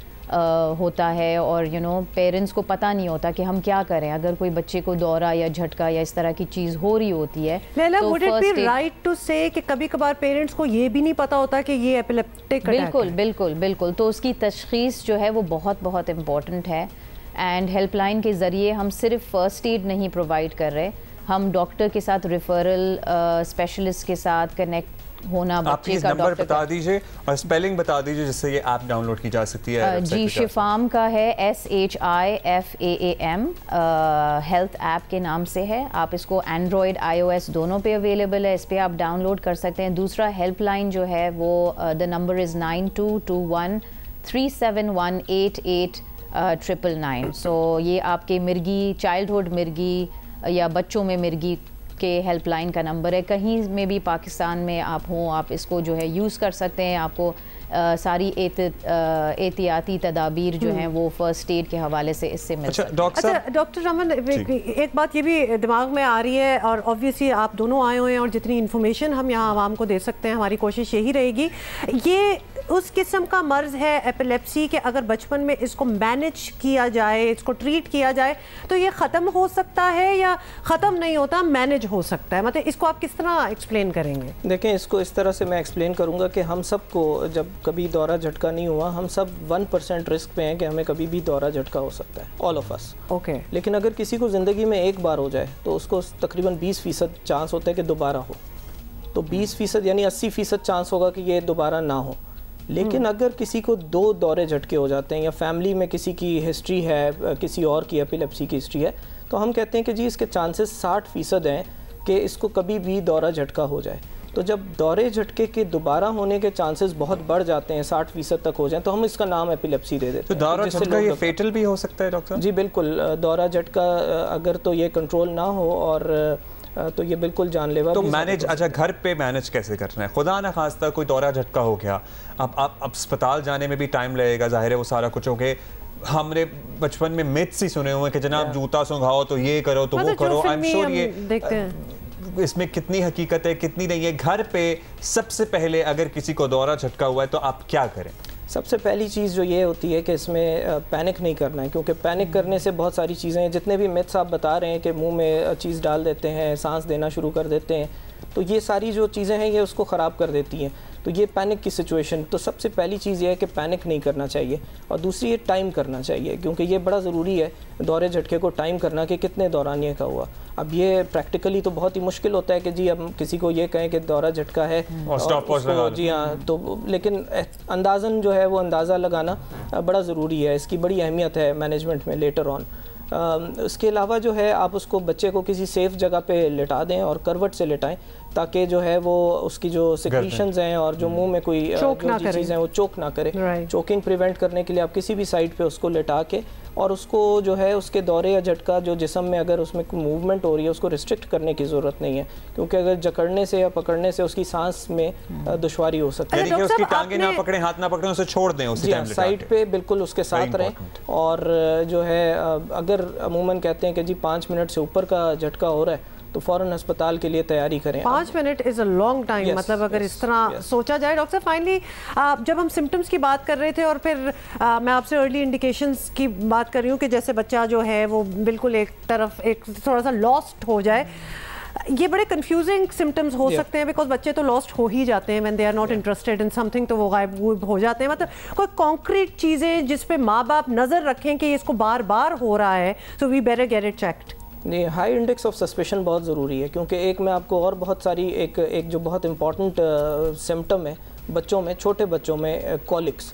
J: होता है, और पेरेंट्स को पता नहीं होता कि हम क्या करें अगर कोई बच्चे को दौरा या झटका या इस तरह की चीज़ हो रही होती है।
B: Laila, would it be right to say कि कभी कभार पेरेंट्स को ये भी नहीं पता होता कि ये एपिलेप्टिक अटैक है?
J: बिल्कुल बिल्कुल बिल्कुल। तो उसकी तशख़ीस जो है वो बहुत बहुत इम्पॉर्टेंट है, एंड हेल्पलाइन के ज़रिए हम सिर्फ फ़र्स्ट एड नहीं प्रोवाइड कर रहे, हम डॉक्टर के साथ रेफरल स्पेशलिस्ट के साथ कनेक्ट होना, बच्चे का
A: नंबर बता दीजिए और स्पेलिंग बता दीजिए जिससे ये ऐप डाउनलोड की जा सकती है।
J: जी, शिफाम का है SHIFAAM, हेल्थ ऐप के नाम से है। आप इसको एंड्रॉयड iOS दोनों पे अवेलेबल है, इस पे आप डाउनलोड कर सकते हैं। दूसरा हेल्पलाइन जो है वो द नंबर इज़ 922137188999। सो ये आपके मिर्गी, चाइल्डहुड मिर्गी या बच्चों में मिर्गी के हेल्पलाइन का नंबर है। कहीं में भी पाकिस्तान में आप हों, आप इसको जो है यूज़ कर सकते हैं। आपको सारी एहतियाती तदाबीर जो हैं वो फर्स्ट एड के हवाले से इससे मिल सकती है।
B: अच्छा डॉक्टर रमन, एक बात ये भी दिमाग में आ रही है, और ऑब्वियसली आप दोनों आए हुए हैं और जितनी इन्फॉर्मेशन हम यहाँ आवाम को दे सकते हैं हमारी कोशिश यही रहेगी। ये उस किस्म का मर्ज़ है एपिलेप्सी कि अगर बचपन में इसको मैनेज किया जाए, इसको ट्रीट किया जाए तो ये ख़त्म हो सकता है या ख़त्म नहीं होता, मैनेज हो सकता है? मतलब इसको आप किस तरह एक्सप्लेन करेंगे?
I: देखें, इसको इस तरह से मैं एक्सप्लेन करूँगा कि हम सबको जब कभी दौरा झटका नहीं हुआ, हम सब 1% रिस्क पे हैं कि हमें कभी भी दौरा झटका हो सकता है, ऑल ऑफ अस।
B: ओके।
I: लेकिन अगर किसी को ज़िंदगी में एक बार हो जाए तो उसको तकरीबन 20% चांस होता है कि दोबारा हो। तो 20% यानी 80% चांस होगा कि ये दोबारा ना हो। लेकिन अगर किसी को 2 दौरे झटके हो जाते हैं या फैमिली में किसी की हिस्ट्री है, किसी और की एपिलेप्सी की हिस्ट्री है, तो हम कहते हैं कि जी इसके चांसेस 60% हैं कि इसको कभी भी दौरा झटका हो जाए। तो जब दौरे झटके के दोबारा होने के चांसेस बहुत बढ़ जाते हैं, 60% तक हो जाएं, तो हम इसका नाम एपिलेप्सी दे देते हैं।
A: तो दौरा झटका ये फेटल भी हो सकता है डॉक्टर?
I: जी बिल्कुल, दौरा झटका अगर तो ये कंट्रोल ना हो और तो ये बिल्कुल जानलेवा।
A: तो मैनेज, अच्छा घर पे मैनेज कैसे करना है? खुदा ना खास्ता कोई दौरा झटका हो गया, अब अस्पताल जाने में भी टाइम लगेगा, जाहिर है वो सारा कुछ हो गया। हमने बचपन में मिथ्स ही सुने हुए कि जनाब जूता सुंघाओ तो ये करो तो वो करो। आई एम श्योर ये देखते हैं इसमें कितनी हकीकत है कितनी नहीं है। घर पे सबसे पहले अगर किसी को दौरा झटका हुआ है तो आप क्या करें?
I: सबसे पहली चीज़ जो ये होती है कि इसमें पैनिक नहीं करना है, क्योंकि पैनिक करने से बहुत सारी चीज़ें हैं। जितने भी मिथ्स आप बता रहे हैं कि मुंह में चीज़ डाल देते हैं, सांस देना शुरू कर देते हैं, तो ये सारी जो चीज़ें हैं ये उसको ख़राब कर देती हैं। तो ये पैनिक की सिचुएशन, तो सबसे पहली चीज़ ये है कि पैनिक नहीं करना चाहिए, और दूसरी ये टाइम करना चाहिए, क्योंकि ये बड़ा ज़रूरी है दौरे झटके को टाइम करना कि कितने दौरानिए का हुआ। अब ये प्रैक्टिकली तो बहुत ही मुश्किल होता है कि जी हम किसी को ये कहें कि दौरा झटका है और जी हाँ, तो लेकिन अंदाज़न जो है वो अंदाज़ा लगाना बड़ा ज़रूरी है। इसकी बड़ी अहमियत है मैनेजमेंट में लेटर ऑन। उसके अलावा जो है आप उसको बच्चे को किसी सेफ़ जगह पे लिटा दें और करवट से लिटाएं, ताकि जो है वो उसकी जो सिक्रीशंस हैं और जो मुंह में कोई चीज़ें हैं वो चोक ना करे। चोकिंग प्रिवेंट करने के लिए आप किसी भी साइड पे उसको लेटा के और उसको जो है उसके दौरे या झटका जो जिस्म में अगर उसमें कोई मूवमेंट हो रही है उसको रिस्ट्रिक्ट करने की ज़रूरत नहीं है, क्योंकि अगर जकड़ने से या पकड़ने से उसकी सांस में दुश्वारी हो सकती है।
A: उसकी टांगें ना पकड़ें, हाथ ना पकड़ें, उसे छोड़ दें उसी टाइम
I: साइड पे बिल्कुल उसके साथ रहें। और जो है अगर अमूमन कहते हैं कि जी 5 मिनट से ऊपर का झटका हो रहा है तो फ़ौरन अस्पताल के लिए तैयारी करें।
B: 5 minute is a long time, मतलब अगर इस तरह सोचा जाए। डॉक्टर फाइनली जब हम सिम्टम्स की बात कर रहे थे और फिर मैं आपसे अर्ली इंडिकेशंस की बात कर रही हूँ कि जैसे बच्चा जो है वो बिल्कुल एक तरफ एक थोड़ा सा लॉस्ट हो जाए, ये बड़े कंफ्यूजिंग सिम्टम्स हो सकते हैं बिकॉज बच्चे तो लॉस्ट हो ही जाते हैं when they are not interested in something, तो वो गायब हो जाते हैं। मतलब कोई कॉन्क्रीट चीज़ें जिस पे माँ बाप नज़र रखें कि इसको बार बार हो रहा है, so we better get it checked.
I: जी, हाई इंडेक्स ऑफ सस्पेशन बहुत ज़रूरी है, क्योंकि एक मैं आपको और बहुत सारी एक जो बहुत इंपॉर्टेंट सिम्टम है बच्चों में, छोटे बच्चों में कॉलिक्स,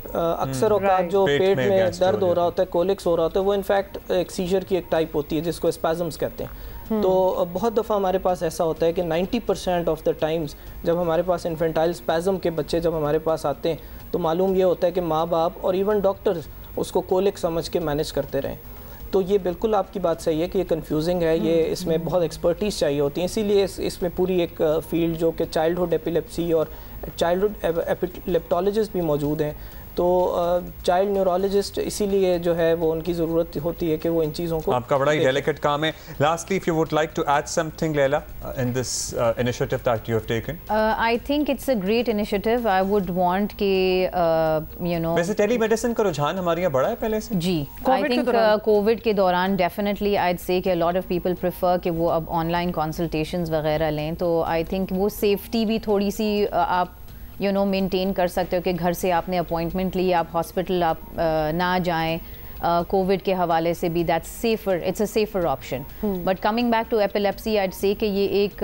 I: अक्सर औकात जो पेट में दर्द हो रहा होता है, कोलिक्स हो रहा होता है, वो इनफैक्ट एक सीजर की एक टाइप होती है जिसको स्पैज़म्स कहते हैं। तो बहुत दफ़ा हमारे पास ऐसा होता है कि 90% ऑफ द टाइम्स जब हमारे पास इन्फेंटाइल स्पैज़म के बच्चे जब हमारे पास आते हैं तो मालूम ये होता है कि माँ बाप और इवन डॉक्टर्स उसको कोलिक समझ के मैनेज करते रहें। तो ये बिल्कुल आपकी बात सही है कि ये कंफ्यूजिंग है, ये इसमें बहुत एक्सपर्टीज़ चाहिए होती है, इसीलिए इसमें पूरी एक फील्ड जो कि चाइल्डहुड एपिलेप्सी और चाइल्डहुड एपिलेप्टोलॉजिस्ट भी मौजूद हैं। तो चाइल्ड न्यूरोलॉजिस्ट इसीलिए जो है वो उनकी ज़रूरत होती है कि वो इन चीज़ों को,
A: आपका बड़ा ही डेलिकेट काम है। Lastly if you would like to add something Laila in this initiative that you have taken.
J: I think it's a great initiative. I would want कि यू नो,
A: वैसे टेलीमेडिसिन का रुझान हमारे यहाँ बड़ा है पहले से
J: जी। आई थिंक कोविड के दौरान डेफिनेटली आई से कि लॉट ऑफ पीपल प्रेफर कि वो अब ऑनलाइन कंसल्टेशंस वगैरह लें, तो आई थिंक वो सेफ्टी भी थोड़ी सी आप मेंटेन कर सकते हो कि घर से आपने अपॉइंटमेंट ली, आप हॉस्पिटल आप ना जाएं कोविड के हवाले से भी, that's safer, it's a safer option. But coming back to epilepsy, I say कि ये एक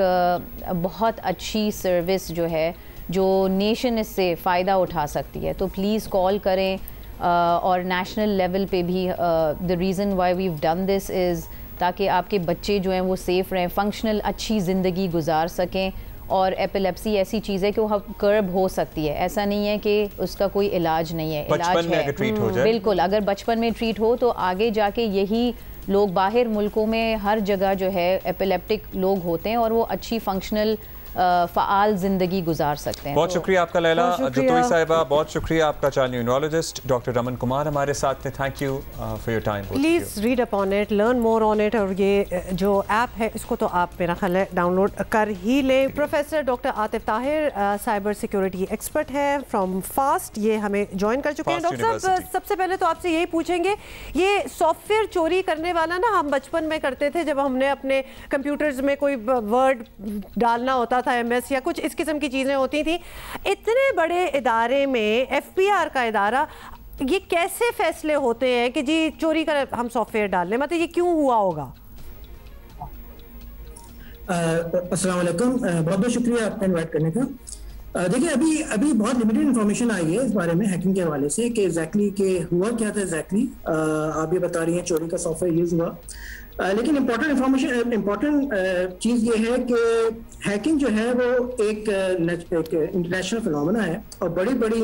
J: बहुत अच्छी सर्विस जो है जो नेशन इससे फ़ायदा उठा सकती है, तो प्लीज़ कॉल करें। और नेशनल लेवल पे भी the reason why we done this is ताकि आपके बच्चे जो हैं वो सेफ़ रहें, फंक्शनल अच्छी ज़िंदगी गुजार सकें। और एपिलेप्सी ऐसी चीज़ है कि वो कर्ब हो सकती है, ऐसा नहीं है कि उसका कोई इलाज नहीं है, इलाज है बिल्कुल। अगर बचपन में ट्रीट हो तो आगे जाके यही लोग बाहर मुल्कों में हर जगह जो है एपिलेप्टिक लोग होते हैं और वो अच्छी फंक्शनल फ़ाल ज़िंदगी गुजार सकते हैं।
A: बहुत शुक्रिया आपका लैला जतोई साहिबा, बहुत शुक्रिया आपका child neurologist doctor Raman Kumar हमारे साथ थे। Thank you for your time.
B: Please read up on it, learn more on it, और ये जो ऐप है इसको तो आप मेरा ख्याल है डाउनलोड कर ही लें। Professor doctor Atif Tahir cyber security expert है फ्रॉम फास्ट, ये हमें ज्वाइन कर चुके हैं। डॉक्टर साहब, सबसे पहले तो आपसे यही पूछेंगे, ये सॉफ्टवेयर चोरी करने वाला ना हम बचपन में करते थे जब हमने अपने कंप्यूटर्स में कोई वर्ड डालना होता था, MS या कुछ इस किस्म की चीज़ें होती थी। इतने बड़े इदारे में, FBR का इदारा, ये कैसे फैसले होते हैं कि जी चोरी कर हम सॉफ्टवेयर डाल लें, मतलब ये क्यों हुआ होगा?
K: अस्सलाम वालेकुम, बहुत बहुत शुक्रिया आपका इन्वाइट करने का। देखिए अभी बहुत लिमिटेड इन्फॉर्मेशन आई है इस बारे में हैकिंग के हवाले से कि एग्जैक्टली के हुआ क्या था एग्जैक्टली। आप ये बता रही हैं चोरी का सॉफ्टवेयर यूज हुआ, लेकिन इम्पोर्टेंट चीज़ ये है कि हैकिंग जो है वो एक इंटरनेशनल फिनोमेना है और बड़ी बड़ी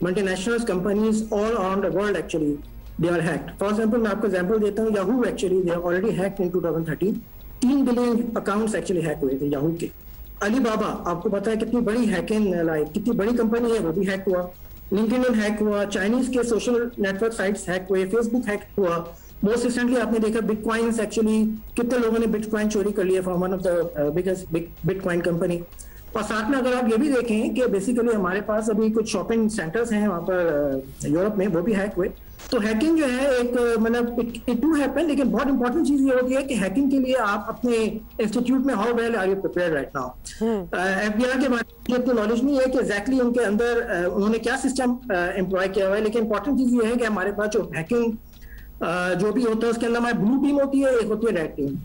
K: multinational companies all around the world actually they are hacked. For example मैं आपको एग्जांपल देता हूँ, Yahoo actually they already hacked in 2013, 3 billion accounts actually hack हुए थे याहू के। अलीबाबा आपको पता है कितनी बड़ी हैकिंग लाइक कितनी बड़ी कंपनी है, वो भी हैक हुआ। लिंक्डइन हैक हुआ, चाइनीज के सोशल नेटवर्क साइट्स हैक हुए, फेसबुक हैक हुआ। मोस्ट रिसेंटली आपने देखा बिटकॉइंस, एक्चुअली कितने लोगों ने बिटकॉइन चोरी कर लिया from one of the biggest bitcoin company. और साथ में अगर आप ये भी देखें कि बेसिकली हमारे पास अभी कुछ शॉपिंग सेंटर्स हैं वहाँ पर यूरोप में, वो भी हैक हुए। तो हैकिंग जो है एक मतलब इट डू हैपन, लेकिन बहुत इंपॉर्टेंट चीज ये होती है कि हैकिंग के लिए आप अपने इंस्टीट्यूट में how well are you prepared right now. FBI के बारे में इतनी नॉलेज नहीं है कि एग्जैक्टली उनके अंदर उन्होंने क्या सिस्टम एम्प्लॉय किया हुआ है, लेकिन इंपॉर्टेंट चीज ये है कि हमारे पास जो हैकिंग जो भी होता है उसके अंदर हमारी ब्लू टीम होती है, एक होती है रेड टीम।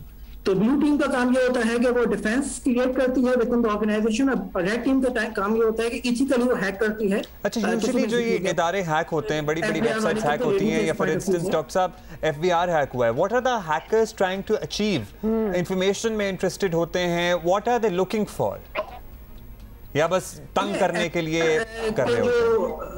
K: तो ब्लू टीम का काम ये होता है कि वो डिफेंस क्रिएट करती है विद इन द ऑर्गेनाइजेशन, और रेड टीम का काम ये होता है कि इथिकली वो हैक करती है।
A: अच्छा, यूजुअली जो ये इदारे हैक होते हैं, बड़ी-बड़ी वेबसाइट्स हैक होती हैं, या फॉर इंस्टेंस डॉक्टर साहब एफबीआर हैक हुआ है, what are the hackers trying to achieve? Information में इंटरेस्टेड होते हैं, what are they looking for, या बस तंग करने के लिए कर रहे होते हैं?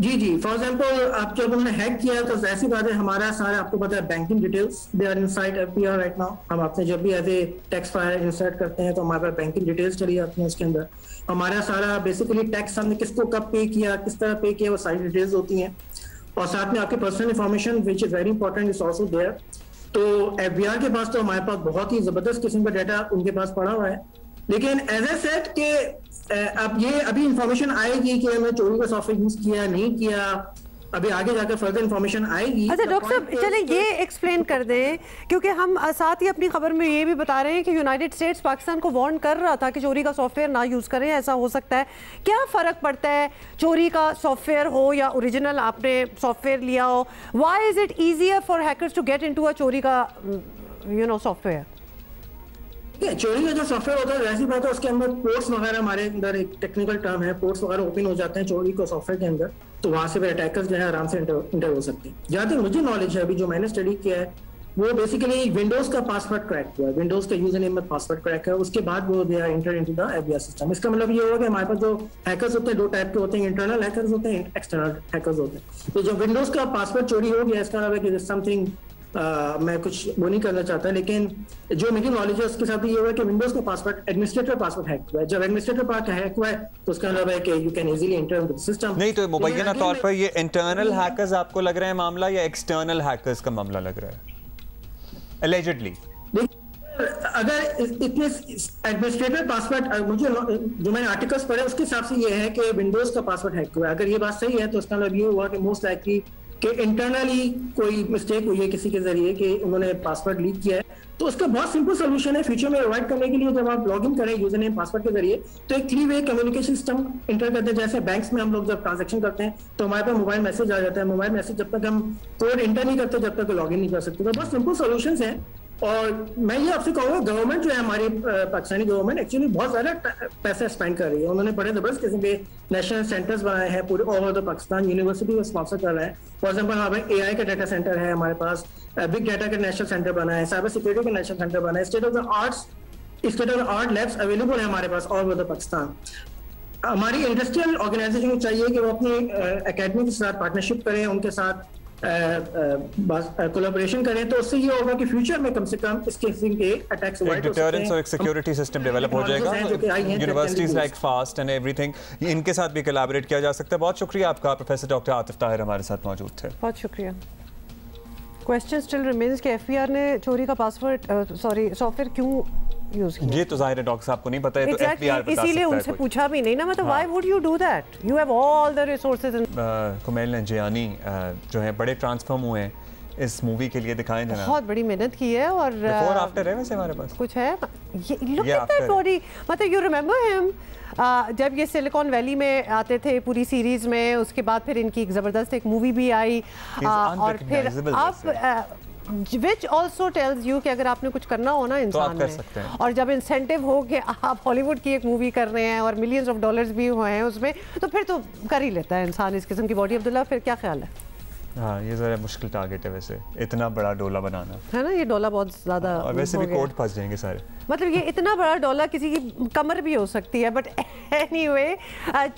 K: जी, फॉर एग्जांपल आप जब हमने हैक किया तो ऐसी बात है, हमारा सारा आपको पता है banking details they are inside FBR right now. हम आपसे जब भी as a tax file insert करते हैं तो हमारे पास बैंकिंग डिटेल्स चली जाती हैं, उसके अंदर हमारा सारा बेसिकली टैक्स हमने किसको कब पे किया, किस तरह पे किया, वो सारी डिटेल्स होती हैं, और साथ में आपकी personal information which is very important is also there. तो एफबीआर के पास तो हमारे पास बहुत ही जबरदस्त किस्म का डाटा उनके पास पड़ा हुआ है, लेकिन एज ए सेट के अब ये अभी इंफॉर्मेशन आएगी कि हमने चोरी का सॉफ्टवेयर यूज किया नहीं किया, अभी आगे जाकर फर्दर इंफॉर्मेशन आएगी।
B: अच्छा डॉक्टर साहब, चले ये एक्सप्लेन कर दें, क्योंकि हम साथ ही अपनी खबर में ये भी बता रहे हैं कि यूनाइटेड स्टेट्स पाकिस्तान को वार्न कर रहा था कि चोरी का सॉफ्टवेयर ना यूज़ करें, ऐसा हो सकता है। क्या फ़र्क पड़ता है चोरी का सॉफ्टवेयर हो या ओरिजिनल आपने सॉफ्टवेयर लिया हो? Why is it easier for hackers to get into a चोरी का सॉफ्टवेयर?
K: चोरी का जो सॉफ्टवेयर होता है वैसी बात है, उसके अंदर पोर्ट्स वगैरह, हमारे अंदर एक टेक्निकल टर्म है, पोर्ट्स वगैरह ओपन हो जाते हैं चोरी को सॉफ्टवेयर के अंदर, तो वहां से अटैकर्स जो है आराम से इंटर हो सकते हैं। जहाँ तक मुझे नॉलेज है, अभी जो मैंने स्टडी किया है, वो बेसिकली विंडोज का पासवर्ड क्रैक हुआ है, विंडोज का यूजर नेम में पासवर्ड क्रैक है, उसके बाद वो they are enter into the FBR system. इसका मतलब ये होगा कि हमारे पास जो हैकर्स होते हैं दो टाइप के होते हैं, इंटरनल हैकर्स होते हैं, एक्सटर्नल हैकर्स होते हैं। तो जो विंडोज का पासवर्ड चोरी हो गया, इसका मतलब है कि समथिंग मैं कुछ वो नहीं करना चाहता, लेकिन जो मेरी नॉलेज है उसके साथ भी ये हुआ कि विंडोज का पासवर्ड एडमिनिस्ट्रेटर पासवर्ड हैक हुआ है। जब एडमिनिस्ट्रेटर पासवर्ड हैक हुआ है तो उसका मतलब है कि you can easily enter into the system.
A: नहीं तो मुबैना तौर पर ये इंटरनल हैकर्स आपको लग रहा है मामला, या एक्सटर्नल हैकर्स का मामला लग रहा है एलिजिडली?
K: अगर इतने एडमिनिस्ट्रेटर पासवर्ड, मुझे जो मैंने आर्टिकल्स पढ़े उसके हिसाब से ये है कि विंडोज का पासवर्ड हैक हुआ है। अगर ये बात सही है तो उसका मतलब ये हुआ कि मोस्ट लाइकली कि इंटरनली कोई मिस्टेक हुई है किसी के जरिए कि उन्होंने पासवर्ड लीक किया है। तो उसका बहुत सिंपल सोल्यूशन है फ्यूचर में अवॉइड करने के लिए, जब आप लॉग इन करें यूजर नेम पासवर्ड के जरिए, तो एक 3-वे कम्युनिकेशन सिस्टम इंटर करते हैं। जैसे बैंक्स में हम लोग जब ट्रांजैक्शन करते हैं तो हमारे पास मोबाइल मैसेज आ जाता है, मोबाइल मैसेज जब तक हम कोड इंटर नहीं करते जब तक लॉग इन नहीं कर सकते। तो बहुत सिंपल सोल्यूशन है, और मैं ये आपसे कहूँगा गवर्नमेंट जो है हमारी पाकिस्तानी गवर्नमेंट एक्चुअली बहुत ज्यादा पैसा स्पेंड कर रही है। उन्होंने बड़े जबरदस्त किस्म के नेशनल सेंटर्स बनाए हैं पूरे ओवर द पाकिस्तान, यूनिवर्सिटी को स्पॉन्सर कर रहा है। फॉर एग्जाम्पल हमारे AI का डाटा सेंटर है, हमारे पास बिग डाटा का नेशनल सेंटर बना है, साइबर सिक्योरिटी का नेशनल सेंटर बना है, state of the art labs available है हमारे पास ऑल ओवर द पाकिस्तान। हमारी इंडस्ट्रियल ऑर्गेनाइजेशन को चाहिए कि वो अपनी एकेडमी के साथ पार्टनरशिप करें, उनके साथ कोलैबोरेशन करें, तो उससे ये होगा कि फ्यूचर में कम से कम इस किस्म के अटैक्स अवॉइड हो सकते हैं।
A: डिटरेंस और एक सिक्योरिटी सिस्टम डेवलप हो जाएगा, universities like fast and everything, इनके साथ भी कोलैबोरेट किया जा सकता है। बहुत शुक्रिया आपका, प्रोफेसर डॉक्टर आतिफ ताहिर हमारे साथ मौजूद थे।
B: बहुत शुक्रिया। क्वेश्चन स्टिल रिमेंस कि एफबीआर ने चोरी का पासवर्ड सॉफ्टवेयर क्यों यूज किया?
A: ये तो जाहिर है डॉक्टर साहब को नहीं पता है, तो एफबीआर बता सकता है।
B: इसीलिए उनसे पूछा भी नहीं ना, मतलब why would you do that, you have all the resources.
A: Kumail Nanjiani जो है बड़े ट्रांसफॉर्म हुए हैं इस मूवी के लिए, दिखाएं जनाब।
B: बहुत बड़ी मेहनत की है, और
A: बिफोर आफ्टर है वैसे हमारे पास
B: कुछ है। ये लुक एट दैट बॉडी, मतलब यू रिमेंबर हिम जब ये सिलिकॉन वैली में आते थे पूरी सीरीज में, उसके बाद फिर इनकी एक जबरदस्त एक मूवी भी आई, और फिर अब विच ऑल्सो टेल्स यू कि अगर आपने कुछ करना हो ना इंसान में, और जब इंसेंटिव हो कि आप हॉलीवुड की एक मूवी कर रहे हैं और मिलियंस ऑफ डॉलर्स भी हुए हैं उसमें, तो फिर तो कर ही लेता है इंसान इस किस्म की बॉडी। अब्दुल्ला, फिर क्या ख्याल है?
A: हाँ, ये ज़रा मुश्किल टारगेट है वैसे, इतना बड़ा डोला बनाना है ना,
B: ये डोला बहुत ज़्यादा,
A: और वैसे भी कोर्ट फंस जाएंगे सारे।
B: मतलब ये इतना बड़ा डोला किसी की कमर भी हो सकती है, बट एनीवे,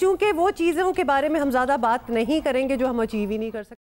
B: चूंकि वो चीज़ों के बारे में हम ज़्यादा बात नहीं करेंगे जो हम अचीव ही नहीं कर सकते।